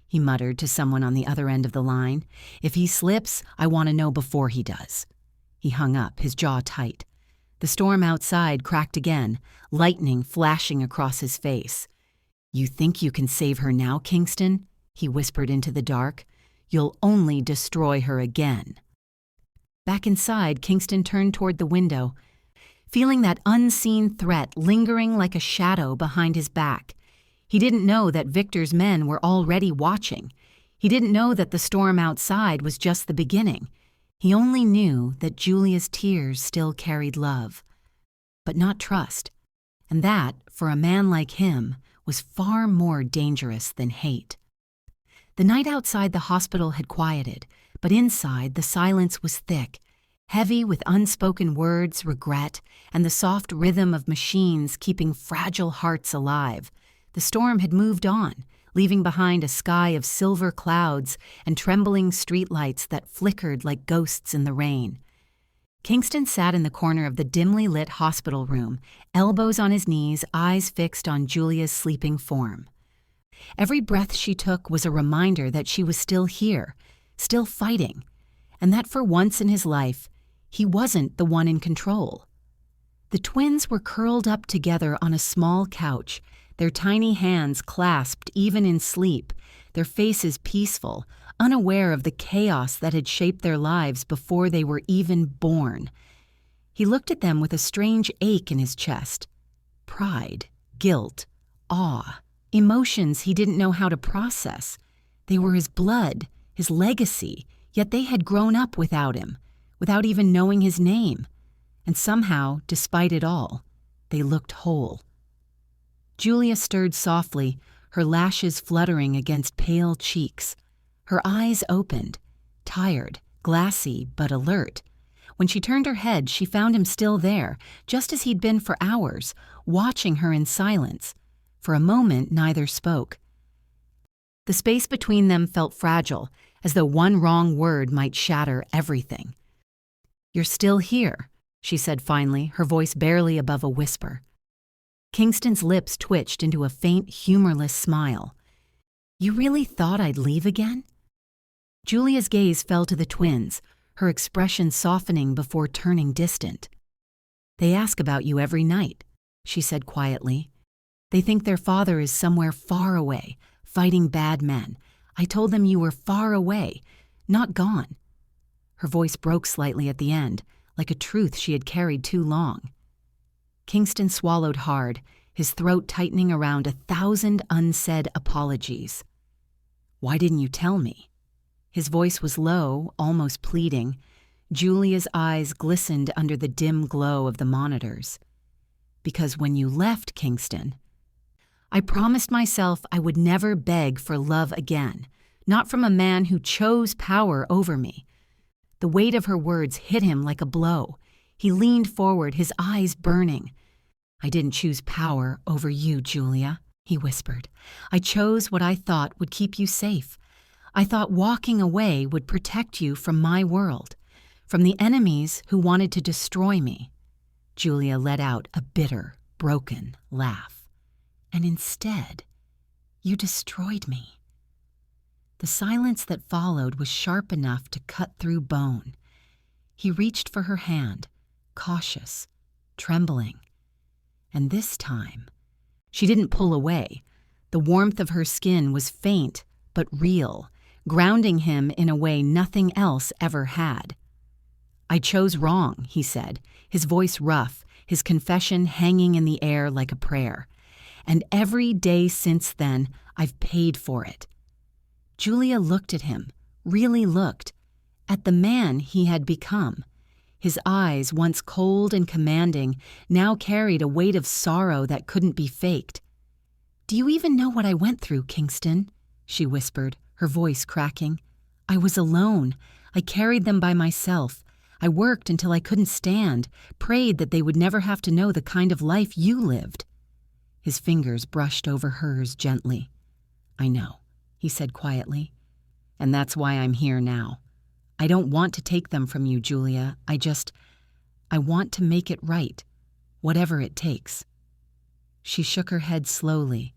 he muttered to someone on the other end of the line. "If he slips, I want to know before he does." He hung up, his jaw tight. The storm outside cracked again, lightning flashing across his face. "You think you can save her now, Kingston?" he whispered into the dark. "You'll only destroy her again." Back inside, Kingston turned toward the window, feeling that unseen threat lingering like a shadow behind his back. He didn't know that Victor's men were already watching. He didn't know that the storm outside was just the beginning. He only knew that Julia's tears still carried love, but not trust. And that, for a man like him, was far more dangerous than hate. The night outside the hospital had quieted, but inside the silence was thick, heavy with unspoken words, regret, and the soft rhythm of machines keeping fragile hearts alive. The storm had moved on, leaving behind a sky of silver clouds and trembling streetlights that flickered like ghosts in the rain. Kingston sat in the corner of the dimly lit hospital room, elbows on his knees, eyes fixed on Julia's sleeping form. Every breath she took was a reminder that she was still here, still fighting, and that for once in his life, he wasn't the one in control. The twins were curled up together on a small couch, their tiny hands clasped even in sleep, their faces peaceful, unaware of the chaos that had shaped their lives before they were even born. He looked at them with a strange ache in his chest. Pride, guilt, awe, emotions he didn't know how to process. They were his blood, his legacy, yet they had grown up without him, without even knowing his name. And somehow, despite it all, they looked whole. Julia stirred softly, her lashes fluttering against pale cheeks. Her eyes opened, tired, glassy, but alert. When she turned her head, she found him still there, just as he'd been for hours, watching her in silence. For a moment, neither spoke. The space between them felt fragile, as though one wrong word might shatter everything. "You're still here," she said finally, her voice barely above a whisper. Kingston's lips twitched into a faint, humorless smile. "You really thought I'd leave again?" Julia's gaze fell to the twins, her expression softening before turning distant. "They ask about you every night," she said quietly. "They think their father is somewhere far away, fighting bad men. I told them you were far away, not gone." Her voice broke slightly at the end, like a truth she had carried too long. Kingston swallowed hard, his throat tightening around 1,000 unsaid apologies. "Why didn't you tell me?" His voice was low, almost pleading. Julia's eyes glistened under the dim glow of the monitors. "Because when you left, Kingston, I promised myself I would never beg for love again, not from a man who chose power over me." The weight of her words hit him like a blow. He leaned forward, his eyes burning. "I didn't choose power over you, Julia," he whispered. "I chose what I thought would keep you safe. I thought walking away would protect you from my world, from the enemies who wanted to destroy me." Julia let out a bitter, broken laugh. "And instead, you destroyed me." The silence that followed was sharp enough to cut through bone. He reached for her hand, cautious, trembling. And this time, she didn't pull away. The warmth of her skin was faint but real, grounding him in a way nothing else ever had. "I chose wrong," he said, his voice rough, his confession hanging in the air like a prayer. "And every day since then, I've paid for it." Julia looked at him, really looked, at the man he had become. His eyes, once cold and commanding, now carried a weight of sorrow that couldn't be faked. "Do you even know what I went through, Kingston?" she whispered, her voice cracking. "I was alone. I carried them by myself. I worked until I couldn't stand, prayed that they would never have to know the kind of life you lived." His fingers brushed over hers gently. "I know," he said quietly. "And that's why I'm here now. I don't want to take them from you, Julia. I want to make it right, whatever it takes." She shook her head slowly,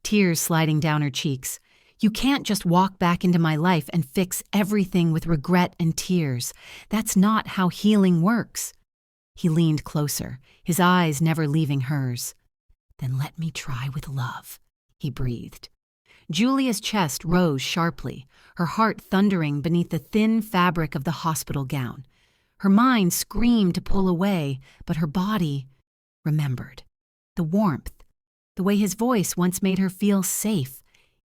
tears sliding down her cheeks. "You can't just walk back into my life and fix everything with regret and tears. That's not how healing works." He leaned closer, his eyes never leaving hers. "Then let me try with love," he breathed. Julia's chest rose sharply, her heart thundering beneath the thin fabric of the hospital gown. Her mind screamed to pull away, but her body remembered. The warmth, the way his voice once made her feel safe,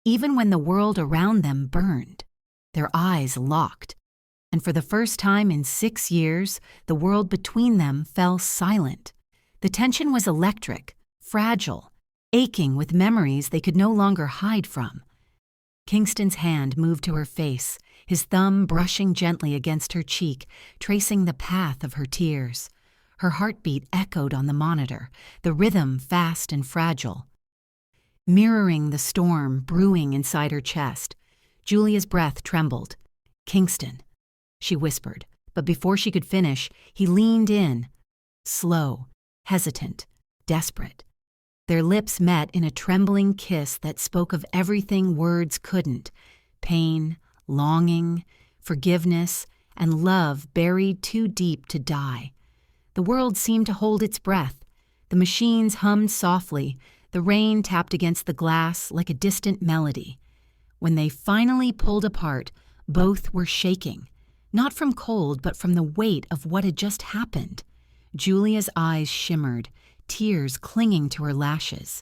even when the world around them burned. Their eyes locked, and for the first time in 6 years, the world between them fell silent. The tension was electric, fragile, aching with memories they could no longer hide from. Kingston's hand moved to her face, his thumb brushing gently against her cheek, tracing the path of her tears. Her heartbeat echoed on the monitor, the rhythm fast and fragile, mirroring the storm brewing inside her chest. Julia's breath trembled. "Kingston," she whispered, but before she could finish, he leaned in, slow, hesitant, desperate. Their lips met in a trembling kiss that spoke of everything words couldn't: pain, longing, forgiveness, and love buried too deep to die. The world seemed to hold its breath. The machines hummed softly. The rain tapped against the glass like a distant melody. When they finally pulled apart, both were shaking, not from cold but from the weight of what had just happened. Julia's eyes shimmered, tears clinging to her lashes.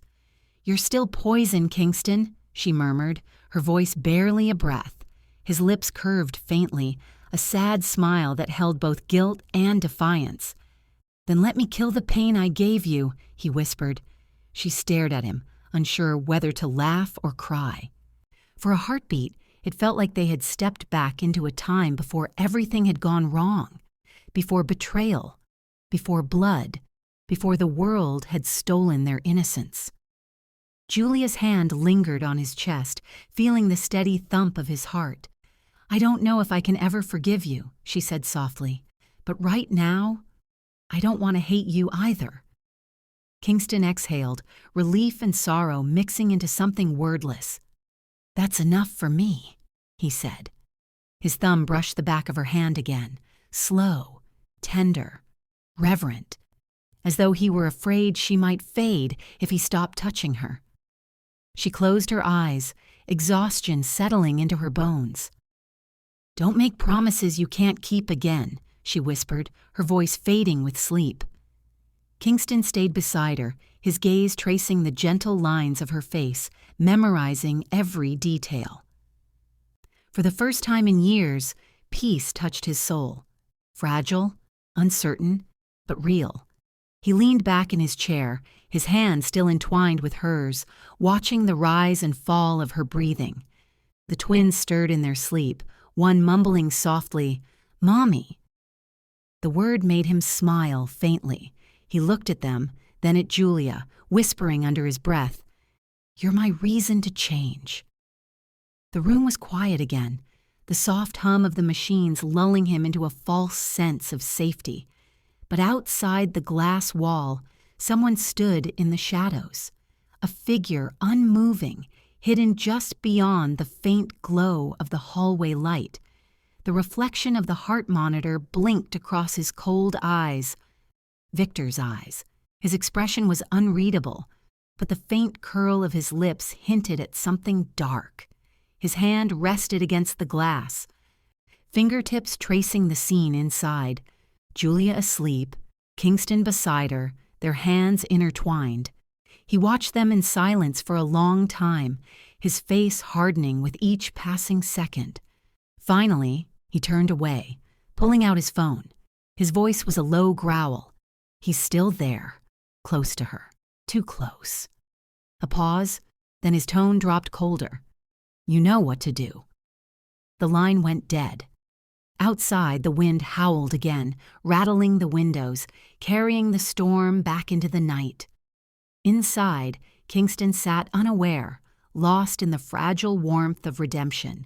"You're still poison, Kingston," she murmured, her voice barely a breath. His lips curved faintly, a sad smile that held both guilt and defiance. "Then let me kill the pain I gave you," he whispered. She stared at him, unsure whether to laugh or cry. For a heartbeat, it felt like they had stepped back into a time before everything had gone wrong, before betrayal, before blood, before the world had stolen their innocence. Julia's hand lingered on his chest, feeling the steady thump of his heart. "I don't know if I can ever forgive you," she said softly, "but right now, I don't want to hate you either." Kingston exhaled, relief and sorrow mixing into something wordless. "That's enough for me," he said. His thumb brushed the back of her hand again, slow, tender, reverent, as though he were afraid she might fade if he stopped touching her. She closed her eyes, exhaustion settling into her bones. "Don't make promises you can't keep again," she whispered, her voice fading with sleep. Kingston stayed beside her, his gaze tracing the gentle lines of her face, memorizing every detail. For the first time in years, peace touched his soul. Fragile, uncertain, but real. He leaned back in his chair, his hand still entwined with hers, watching the rise and fall of her breathing. The twins stirred in their sleep, one mumbling softly, "Mommy." The word made him smile faintly. He looked at them, then at Julia, whispering under his breath, "You're my reason to change." The room was quiet again, the soft hum of the machines lulling him into a false sense of safety. But outside the glass wall, someone stood in the shadows, a figure unmoving, hidden just beyond the faint glow of the hallway light. The reflection of the heart monitor blinked across his cold eyes. Victor's eyes. His expression was unreadable, but the faint curl of his lips hinted at something dark. His hand rested against the glass, fingertips tracing the scene inside. Julia asleep, Kingston beside her, their hands intertwined. He watched them in silence for a long time, his face hardening with each passing second. Finally, he turned away, pulling out his phone. His voice was a low growl. He's still there, close to her, too close. A pause, then his tone dropped colder. You know what to do. The line went dead. Outside, the wind howled again, rattling the windows, carrying the storm back into the night. Inside, Kingston sat unaware, lost in the fragile warmth of redemption,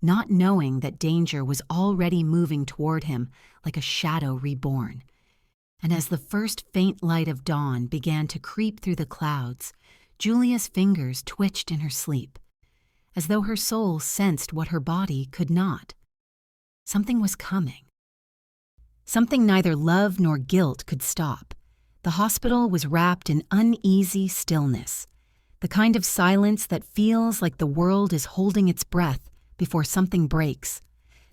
not knowing that danger was already moving toward him like a shadow reborn. And as the first faint light of dawn began to creep through the clouds, Julia's fingers twitched in her sleep, as though her soul sensed what her body could not. Something was coming. Something neither love nor guilt could stop. The hospital was wrapped in uneasy stillness, the kind of silence that feels like the world is holding its breath before something breaks.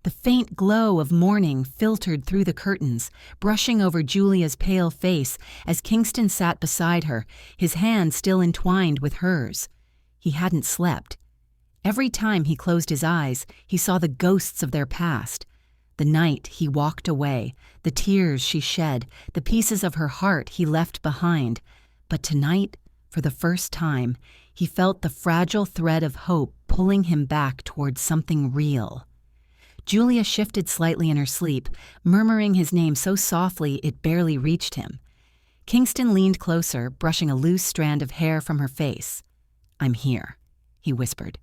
The faint glow of morning filtered through the curtains, brushing over Julia's pale face as Kingston sat beside her, his hand still entwined with hers. He hadn't slept. Every time he closed his eyes, he saw the ghosts of their past. The night he walked away, the tears she shed, the pieces of her heart he left behind. But tonight, for the first time, he felt the fragile thread of hope pulling him back towards something real. Julia shifted slightly in her sleep, murmuring his name so softly it barely reached him. Kingston leaned closer, brushing a loose strand of hair from her face. "I'm here," he whispered.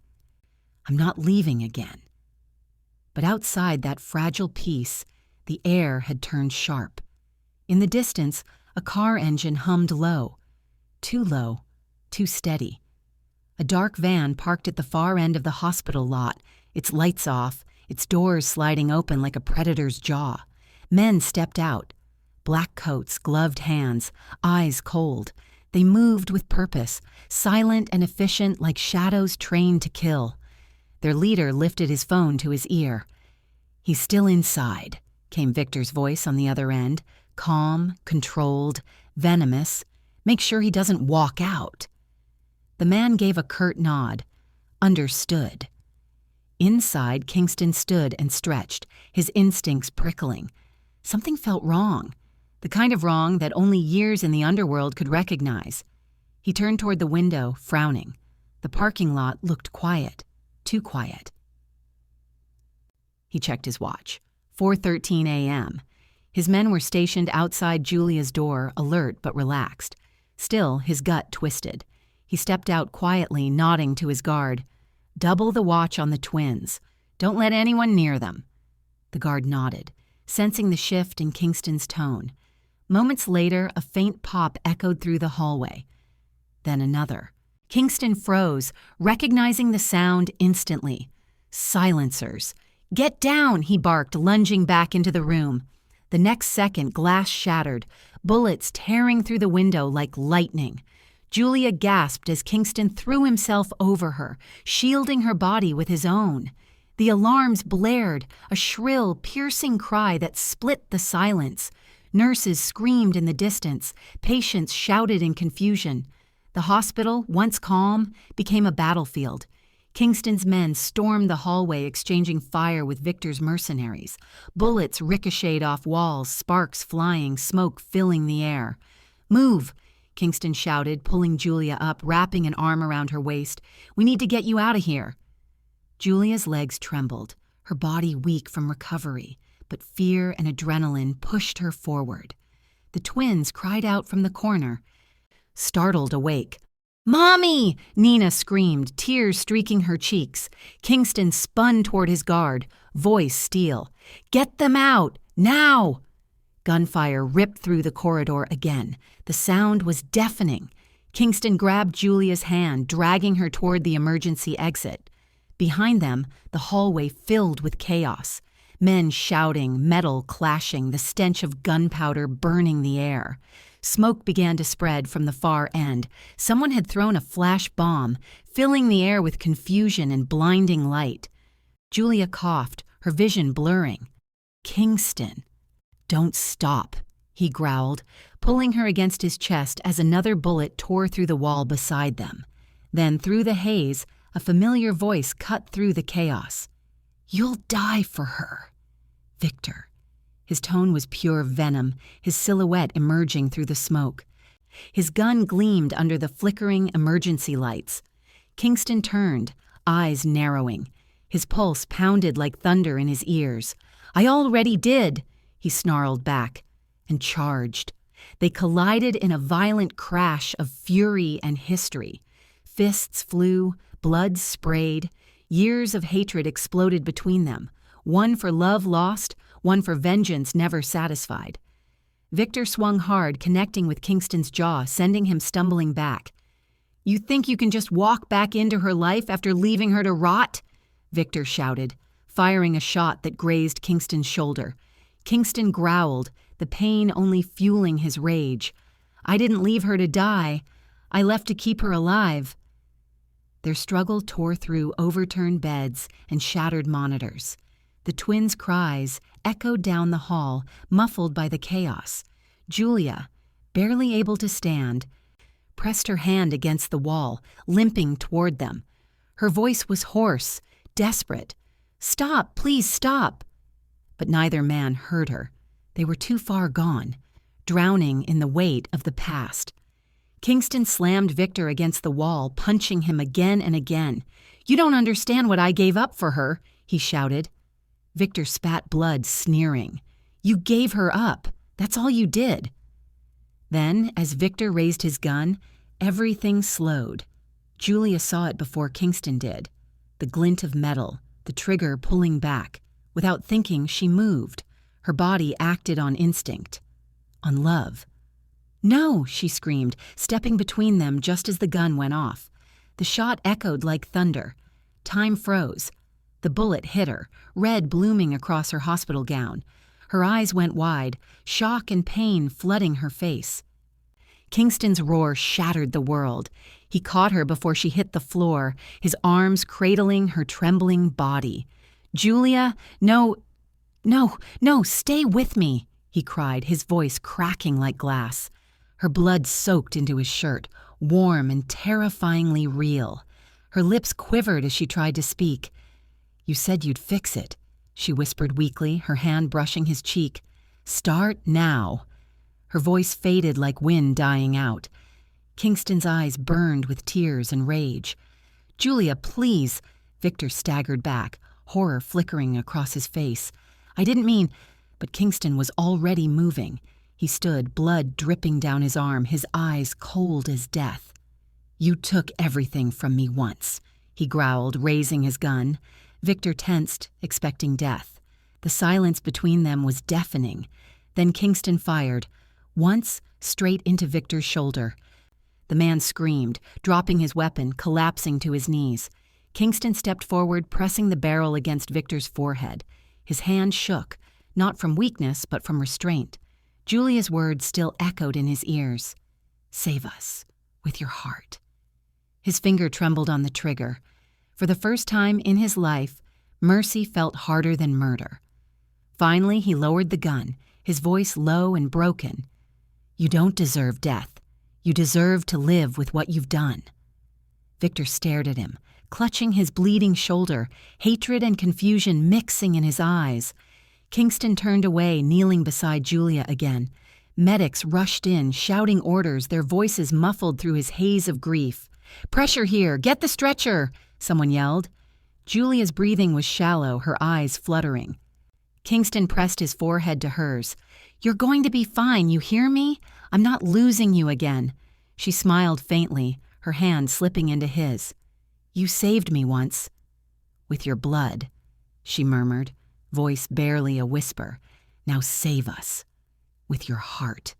"I'm not leaving again." But outside that fragile peace, the air had turned sharp. In the distance, a car engine hummed low. Too steady. A dark van parked at the far end of the hospital lot, its lights off, its doors sliding open like a predator's jaw. Men stepped out. Black coats, gloved hands, eyes cold. They moved with purpose, silent and efficient like shadows trained to kill. Their leader lifted his phone to his ear. "He's still inside," came Victor's voice on the other end, calm, controlled, venomous. "Make sure he doesn't walk out." The man gave a curt nod. Understood. Inside, Kingston stood and stretched, his instincts prickling. Something felt wrong, the kind of wrong that only years in the underworld could recognize. He turned toward the window, frowning. The parking lot looked quiet, too quiet. He checked his watch. 4:13 a.m. His men were stationed outside Julia's door, alert but relaxed. Still, his gut twisted. He stepped out quietly, nodding to his guard. "Double the watch on the twins. Don't let anyone near them." The guard nodded, sensing the shift in Kingston's tone. Moments later, a faint pop echoed through the hallway. Then another. Kingston froze, recognizing the sound instantly. Silencers. "Get down," he barked, lunging back into the room. The next second, glass shattered, bullets tearing through the window like lightning. Julia gasped as Kingston threw himself over her, shielding her body with his own. The alarms blared, a shrill, piercing cry that split the silence. Nurses screamed in the distance, patients shouted in confusion. The hospital, once calm, became a battlefield. Kingston's men stormed the hallway, exchanging fire with Victor's mercenaries. Bullets ricocheted off walls, sparks flying, smoke filling the air. "Move!" Kingston shouted, pulling Julia up, wrapping an arm around her waist. "We need to get you out of here." Julia's legs trembled, her body weak from recovery, but fear and adrenaline pushed her forward. The twins cried out from the corner. Startled awake. "Mommy!" Nina screamed, tears streaking her cheeks. Kingston spun toward his guard, voice steel. "Get them out! Now!" Gunfire ripped through the corridor again. The sound was deafening. Kingston grabbed Julia's hand, dragging her toward the emergency exit. Behind them, the hallway filled with chaos. Men shouting, metal clashing, the stench of gunpowder burning the air. Smoke began to spread from the far end. Someone had thrown a flash bomb, filling the air with confusion and blinding light. Julia coughed, her vision blurring. Kingston. "Don't stop," he growled, pulling her against his chest as another bullet tore through the wall beside them. Then, through the haze, a familiar voice cut through the chaos. "You'll die for her." Victor. His tone was pure venom, his silhouette emerging through the smoke. His gun gleamed under the flickering emergency lights. Kingston turned, eyes narrowing. His pulse pounded like thunder in his ears. "I already did," he snarled back, and charged. They collided in a violent crash of fury and history. Fists flew, blood sprayed. Years of hatred exploded between them, one for love lost, one for vengeance never satisfied. Victor swung hard, connecting with Kingston's jaw, sending him stumbling back. "You think you can just walk back into her life after leaving her to rot?" Victor shouted, firing a shot that grazed Kingston's shoulder. Kingston growled, the pain only fueling his rage. "I didn't leave her to die. I left to keep her alive." Their struggle tore through overturned beds and shattered monitors. The twins' cries echoed down the hall, muffled by the chaos. Julia, barely able to stand, pressed her hand against the wall, limping toward them. Her voice was hoarse, desperate. "Stop, please stop." But neither man heard her. They were too far gone, drowning in the weight of the past. Kingston slammed Victor against the wall, punching him again and again. "You don't understand what I gave up for her," he shouted. Victor spat blood, sneering. "You gave her up. That's all you did." Then, as Victor raised his gun, everything slowed. Julia saw it before Kingston did. The glint of metal, the trigger pulling back. Without thinking, she moved. Her body acted on instinct. On love. "No!" she screamed, stepping between them just as the gun went off. The shot echoed like thunder. Time froze. The bullet hit her, red blooming across her hospital gown. Her eyes went wide, shock and pain flooding her face. Kingston's roar shattered the world. He caught her before she hit the floor, his arms cradling her trembling body. "Julia, no, stay with me," he cried, his voice cracking like glass. Her blood soaked into his shirt, warm and terrifyingly real. Her lips quivered as she tried to speak. "You said you'd fix it," she whispered weakly, her hand brushing his cheek. "Start now." Her voice faded like wind dying out. Kingston's eyes burned with tears and rage. "Julia, please." Victor staggered back, horror flickering across his face. "I didn't mean—" But Kingston was already moving. He stood, blood dripping down his arm, his eyes cold as death. "You took everything from me once," he growled, raising his gun. Victor tensed, expecting death. The silence between them was deafening. Then Kingston fired, once straight into Victor's shoulder. The man screamed, dropping his weapon, collapsing to his knees. Kingston stepped forward, pressing the barrel against Victor's forehead. His hand shook, not from weakness but from restraint. Julia's words still echoed in his ears. "Save us, with your heart." His finger trembled on the trigger. For the first time in his life, mercy felt harder than murder. Finally, he lowered the gun, his voice low and broken. "You don't deserve death. You deserve to live with what you've done." Victor stared at him, clutching his bleeding shoulder, hatred and confusion mixing in his eyes. Kingston turned away, kneeling beside Julia again. Medics rushed in, shouting orders, their voices muffled through his haze of grief. "Pressure here! Get the stretcher!" someone yelled. Julia's breathing was shallow, her eyes fluttering. Kingston pressed his forehead to hers. "You're going to be fine, you hear me? I'm not losing you again." She smiled faintly, her hand slipping into his. "You saved me once." "With your blood," she murmured, voice barely a whisper. "Now save us. With your heart."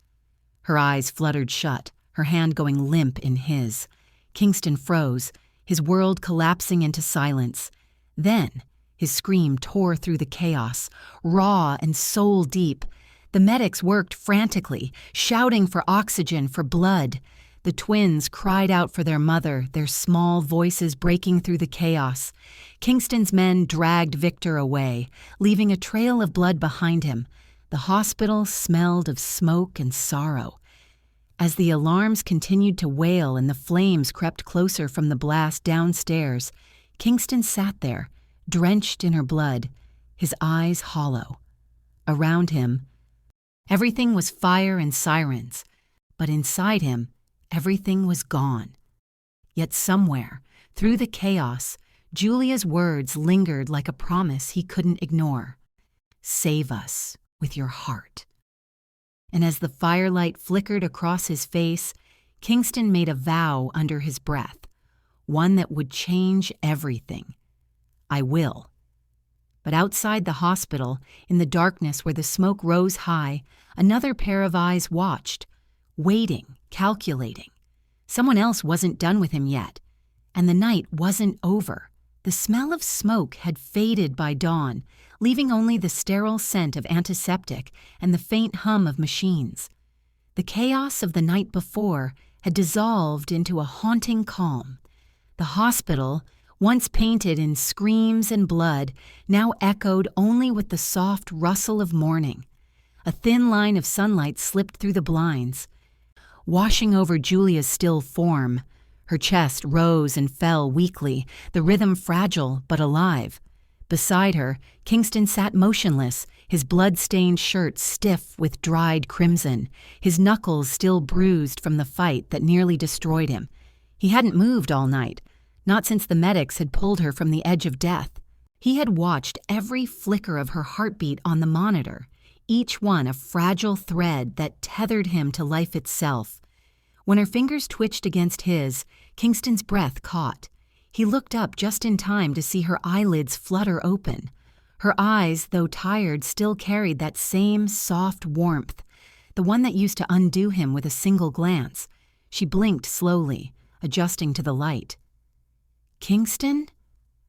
Her eyes fluttered shut, her hand going limp in his. Kingston froze, his world collapsing into silence. Then His scream tore through the chaos, raw and soul-deep. The medics worked frantically, shouting for oxygen, for blood. The twins cried out for their mother, their small voices breaking through the chaos. Kingston's men dragged Victor away, leaving a trail of blood behind him. The hospital smelled of smoke and sorrow. As the alarms continued to wail and the flames crept closer from the blast downstairs, Kingston sat there, drenched in her blood, his eyes hollow. Around him, everything was fire and sirens, but inside him, everything was gone. Yet somewhere, through the chaos, Julia's words lingered like a promise he couldn't ignore. "Save us with your heart." And as the firelight flickered across his face, Kingston made a vow under his breath, one that would change everything. "I will." But outside the hospital, in the darkness where the smoke rose high, another pair of eyes watched, waiting, calculating. Someone else wasn't done with him yet, and the night wasn't over. The smell of smoke had faded by dawn, leaving only the sterile scent of antiseptic and the faint hum of machines. The chaos of the night before had dissolved into a haunting calm. The hospital, once painted in screams and blood, now echoed only with the soft rustle of morning. A thin line of sunlight slipped through the blinds, washing over Julia's still form. Her chest rose and fell weakly, the rhythm fragile but alive. Beside her, Kingston sat motionless, his blood-stained shirt stiff with dried crimson, his knuckles still bruised from the fight that nearly destroyed him. He hadn't moved all night, not since the medics had pulled her from the edge of death. He had watched every flicker of her heartbeat on the monitor, each one a fragile thread that tethered him to life itself. When her fingers twitched against his, Kingston's breath caught. He looked up just in time to see her eyelids flutter open. Her eyes, though tired, still carried that same soft warmth, the one that used to undo him with a single glance. She blinked slowly, adjusting to the light. "Kingston?"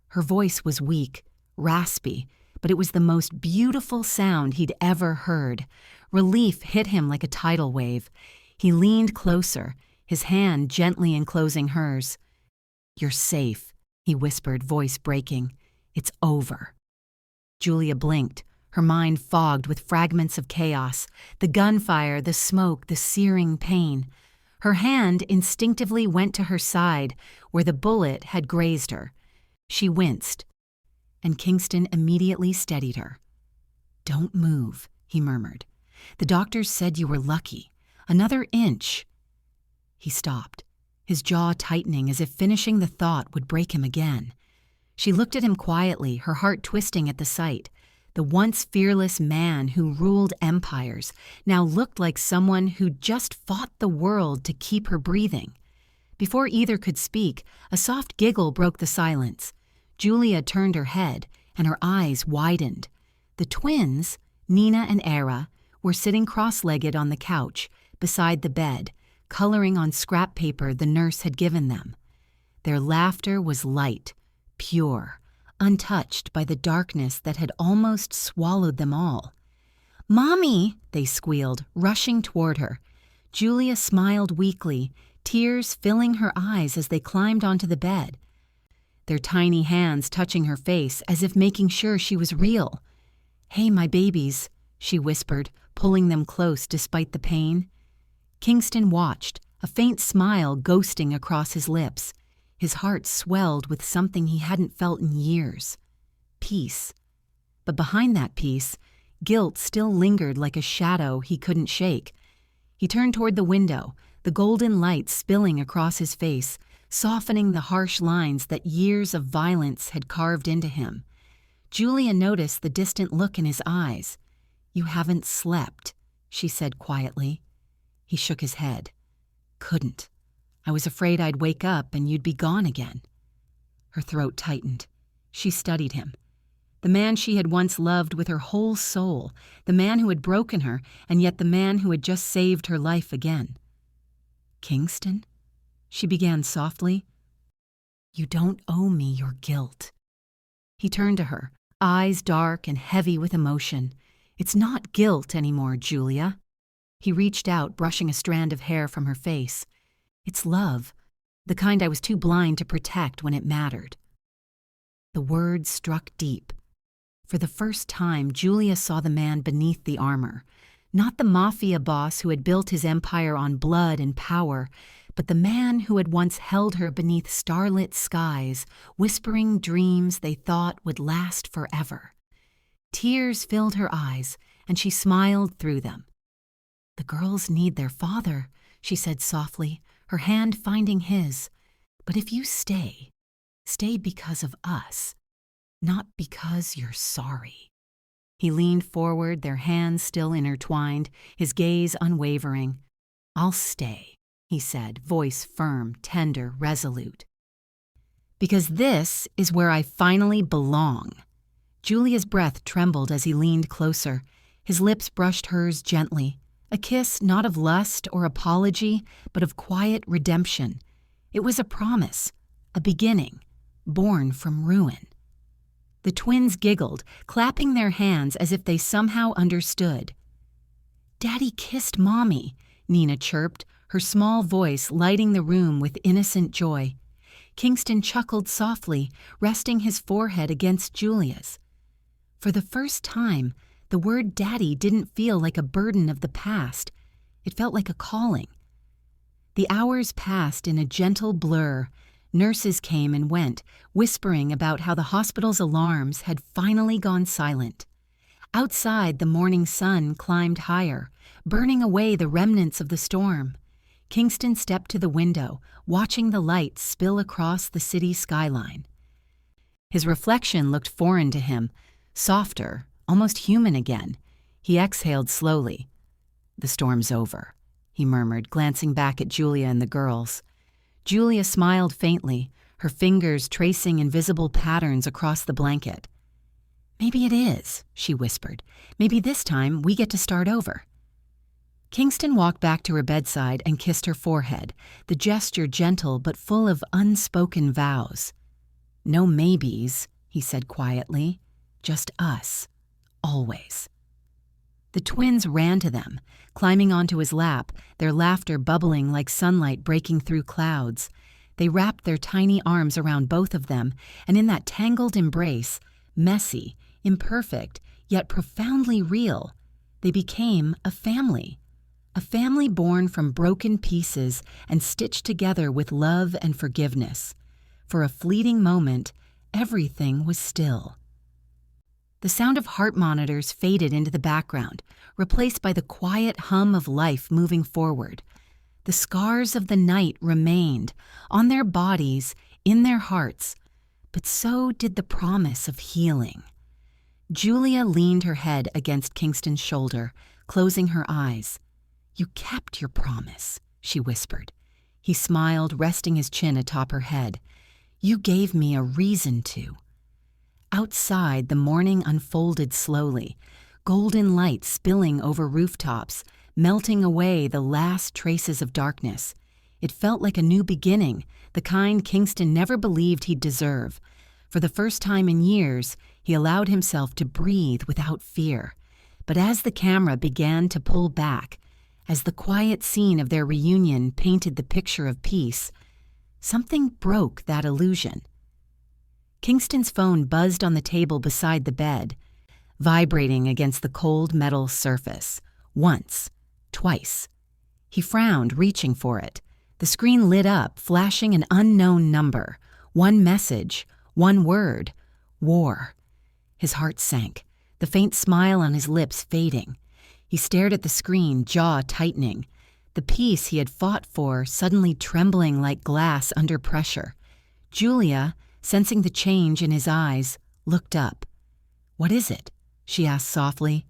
Her voice was weak, raspy, but it was the most beautiful sound he'd ever heard. Relief hit him like a tidal wave. He leaned closer, his hand gently enclosing hers. "You're safe," he whispered, voice breaking. "It's over." Julia blinked, her mind fogged with fragments of chaos, the gunfire, the smoke, the searing pain. Her hand instinctively went to her side, where the bullet had grazed her. She winced, and Kingston immediately steadied her. "Don't move," he murmured. "The doctors said you were lucky. Another inch." He stopped, his jaw tightening as if finishing the thought would break him again. She looked at him quietly, her heart twisting at the sight. The once fearless man who ruled empires now looked like someone who'd just fought the world to keep her breathing. Before either could speak, a soft giggle broke the silence. Julia turned her head, and her eyes widened. The twins, Nina and Era, were sitting cross-legged on the couch, beside the bed, coloring on scrap paper the nurse had given them. Their laughter was light, pure, untouched by the darkness that had almost swallowed them all. "Mommy!" they squealed, rushing toward her. Julia smiled weakly, tears filling her eyes as they climbed onto the bed, their tiny hands touching her face as if making sure she was real. "Hey, my babies," she whispered, pulling them close despite the pain. Kingston watched, a faint smile ghosting across his lips. His heart swelled with something he hadn't felt in years. Peace. But behind that peace, guilt still lingered like a shadow he couldn't shake. He turned toward the window, the golden light spilling across his face, softening the harsh lines that years of violence had carved into him. Julia noticed the distant look in his eyes. "You haven't slept," she said quietly. He shook his head. "Couldn't. I was afraid I'd wake up and you'd be gone again." Her throat tightened. She studied him. The man she had once loved with her whole soul, the man who had broken her, and yet the man who had just saved her life again. "Kingston?" she began softly. "You don't owe me your guilt." He turned to her, eyes dark and heavy with emotion. "It's not guilt anymore, Julia." He reached out, brushing a strand of hair from her face. "It's love, the kind I was too blind to protect when it mattered." The words struck deep. For the first time, Julia saw the man beneath the armor. Not the mafia boss who had built his empire on blood and power, but the man who had once held her beneath starlit skies, whispering dreams they thought would last forever. Tears filled her eyes, and she smiled through them. "The girls need their father," she said softly, her hand finding his. "But if you stay because of us, not because you're sorry." He leaned forward, their hands still intertwined, his gaze unwavering. "I'll stay," he said, voice firm, tender, resolute. "Because this is where I finally belong." Julia's breath trembled as he leaned closer. His lips brushed hers gently, a kiss not of lust or apology, but of quiet redemption. It was a promise, a beginning, born from ruin. The twins giggled, clapping their hands as if they somehow understood. "Daddy kissed Mommy," Nina chirped, her small voice lighting the room with innocent joy. Kingston chuckled softly, resting his forehead against Julia's. For the first time, the word daddy didn't feel like a burden of the past. It felt like a calling. The hours passed in a gentle blur. Nurses came and went, whispering about how the hospital's alarms had finally gone silent. Outside, the morning sun climbed higher, burning away the remnants of the storm. Kingston stepped to the window, watching the light spill across the city skyline. His reflection looked foreign to him, softer, almost human again. He exhaled slowly. "The storm's over," he murmured, glancing back at Julia and the girls. Julia smiled faintly, her fingers tracing invisible patterns across the blanket. "Maybe it is," she whispered. "Maybe this time we get to start over." Kingston walked back to her bedside and kissed her forehead, the gesture gentle but full of unspoken vows. "No maybes," he said quietly. "Just us. Always." The twins ran to them, climbing onto his lap, their laughter bubbling like sunlight breaking through clouds. They wrapped their tiny arms around both of them, and in that tangled embrace, messy, imperfect, yet profoundly real, they became a family born from broken pieces and stitched together with love and forgiveness. For a fleeting moment, everything was still. The sound of heart monitors faded into the background, replaced by the quiet hum of life moving forward. The scars of the night remained, on their bodies, in their hearts, but so did the promise of healing. Julia leaned her head against Kingston's shoulder, closing her eyes. "You kept your promise," she whispered. He smiled, resting his chin atop her head. "You gave me a reason to." Outside, the morning unfolded slowly, golden light spilling over rooftops, melting away the last traces of darkness. It felt like a new beginning, the kind Kingston never believed he'd deserve. For the first time in years, he allowed himself to breathe without fear. But as the camera began to pull back, as the quiet scene of their reunion painted the picture of peace, something broke that illusion. Kingston's phone buzzed on the table beside the bed, vibrating against the cold metal surface. Once, twice. He frowned, reaching for it. The screen lit up, flashing an unknown number. One message, one word: war. His heart sank, the faint smile on his lips fading. He stared at the screen, jaw tightening. The peace he had fought for suddenly trembling like glass under pressure. Julia, sensing the change in his eyes, looked up. "What is it?" she asked softly.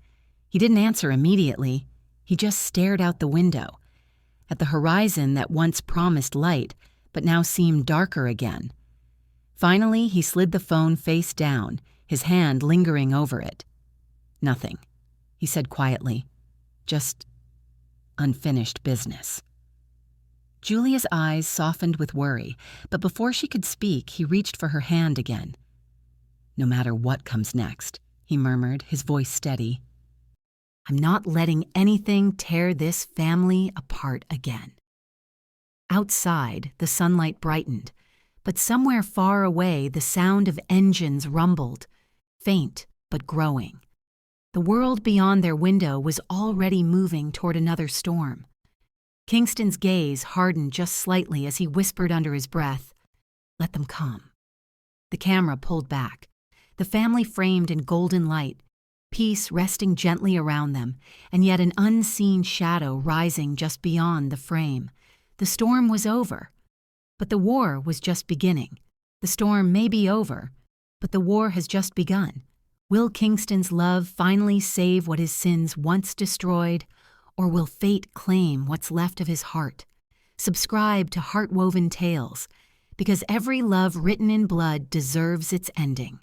He didn't answer immediately. He just stared out the window, at the horizon that once promised light, but now seemed darker again. Finally, he slid the phone face down, his hand lingering over it. "Nothing," he said quietly. "Just unfinished business." Julia's eyes softened with worry, but before she could speak, he reached for her hand again. no matter what comes next," he murmured, his voice steady. "I'm not letting anything tear this family apart again." Outside, the sunlight brightened, but somewhere far away the sound of engines rumbled, faint but growing. The world beyond their window was already moving toward another storm. Kingston's gaze hardened just slightly as he whispered under his breath, "Let them come." The camera pulled back, the family framed in golden light, peace resting gently around them, and yet an unseen shadow rising just beyond the frame. The storm was over, but the war was just beginning. The storm may be over, but the war has just begun. Will Kingston's love finally save what his sins once destroyed, or will fate claim what's left of his heart? Subscribe to Heartwoven Tales, because every love written in blood deserves its ending.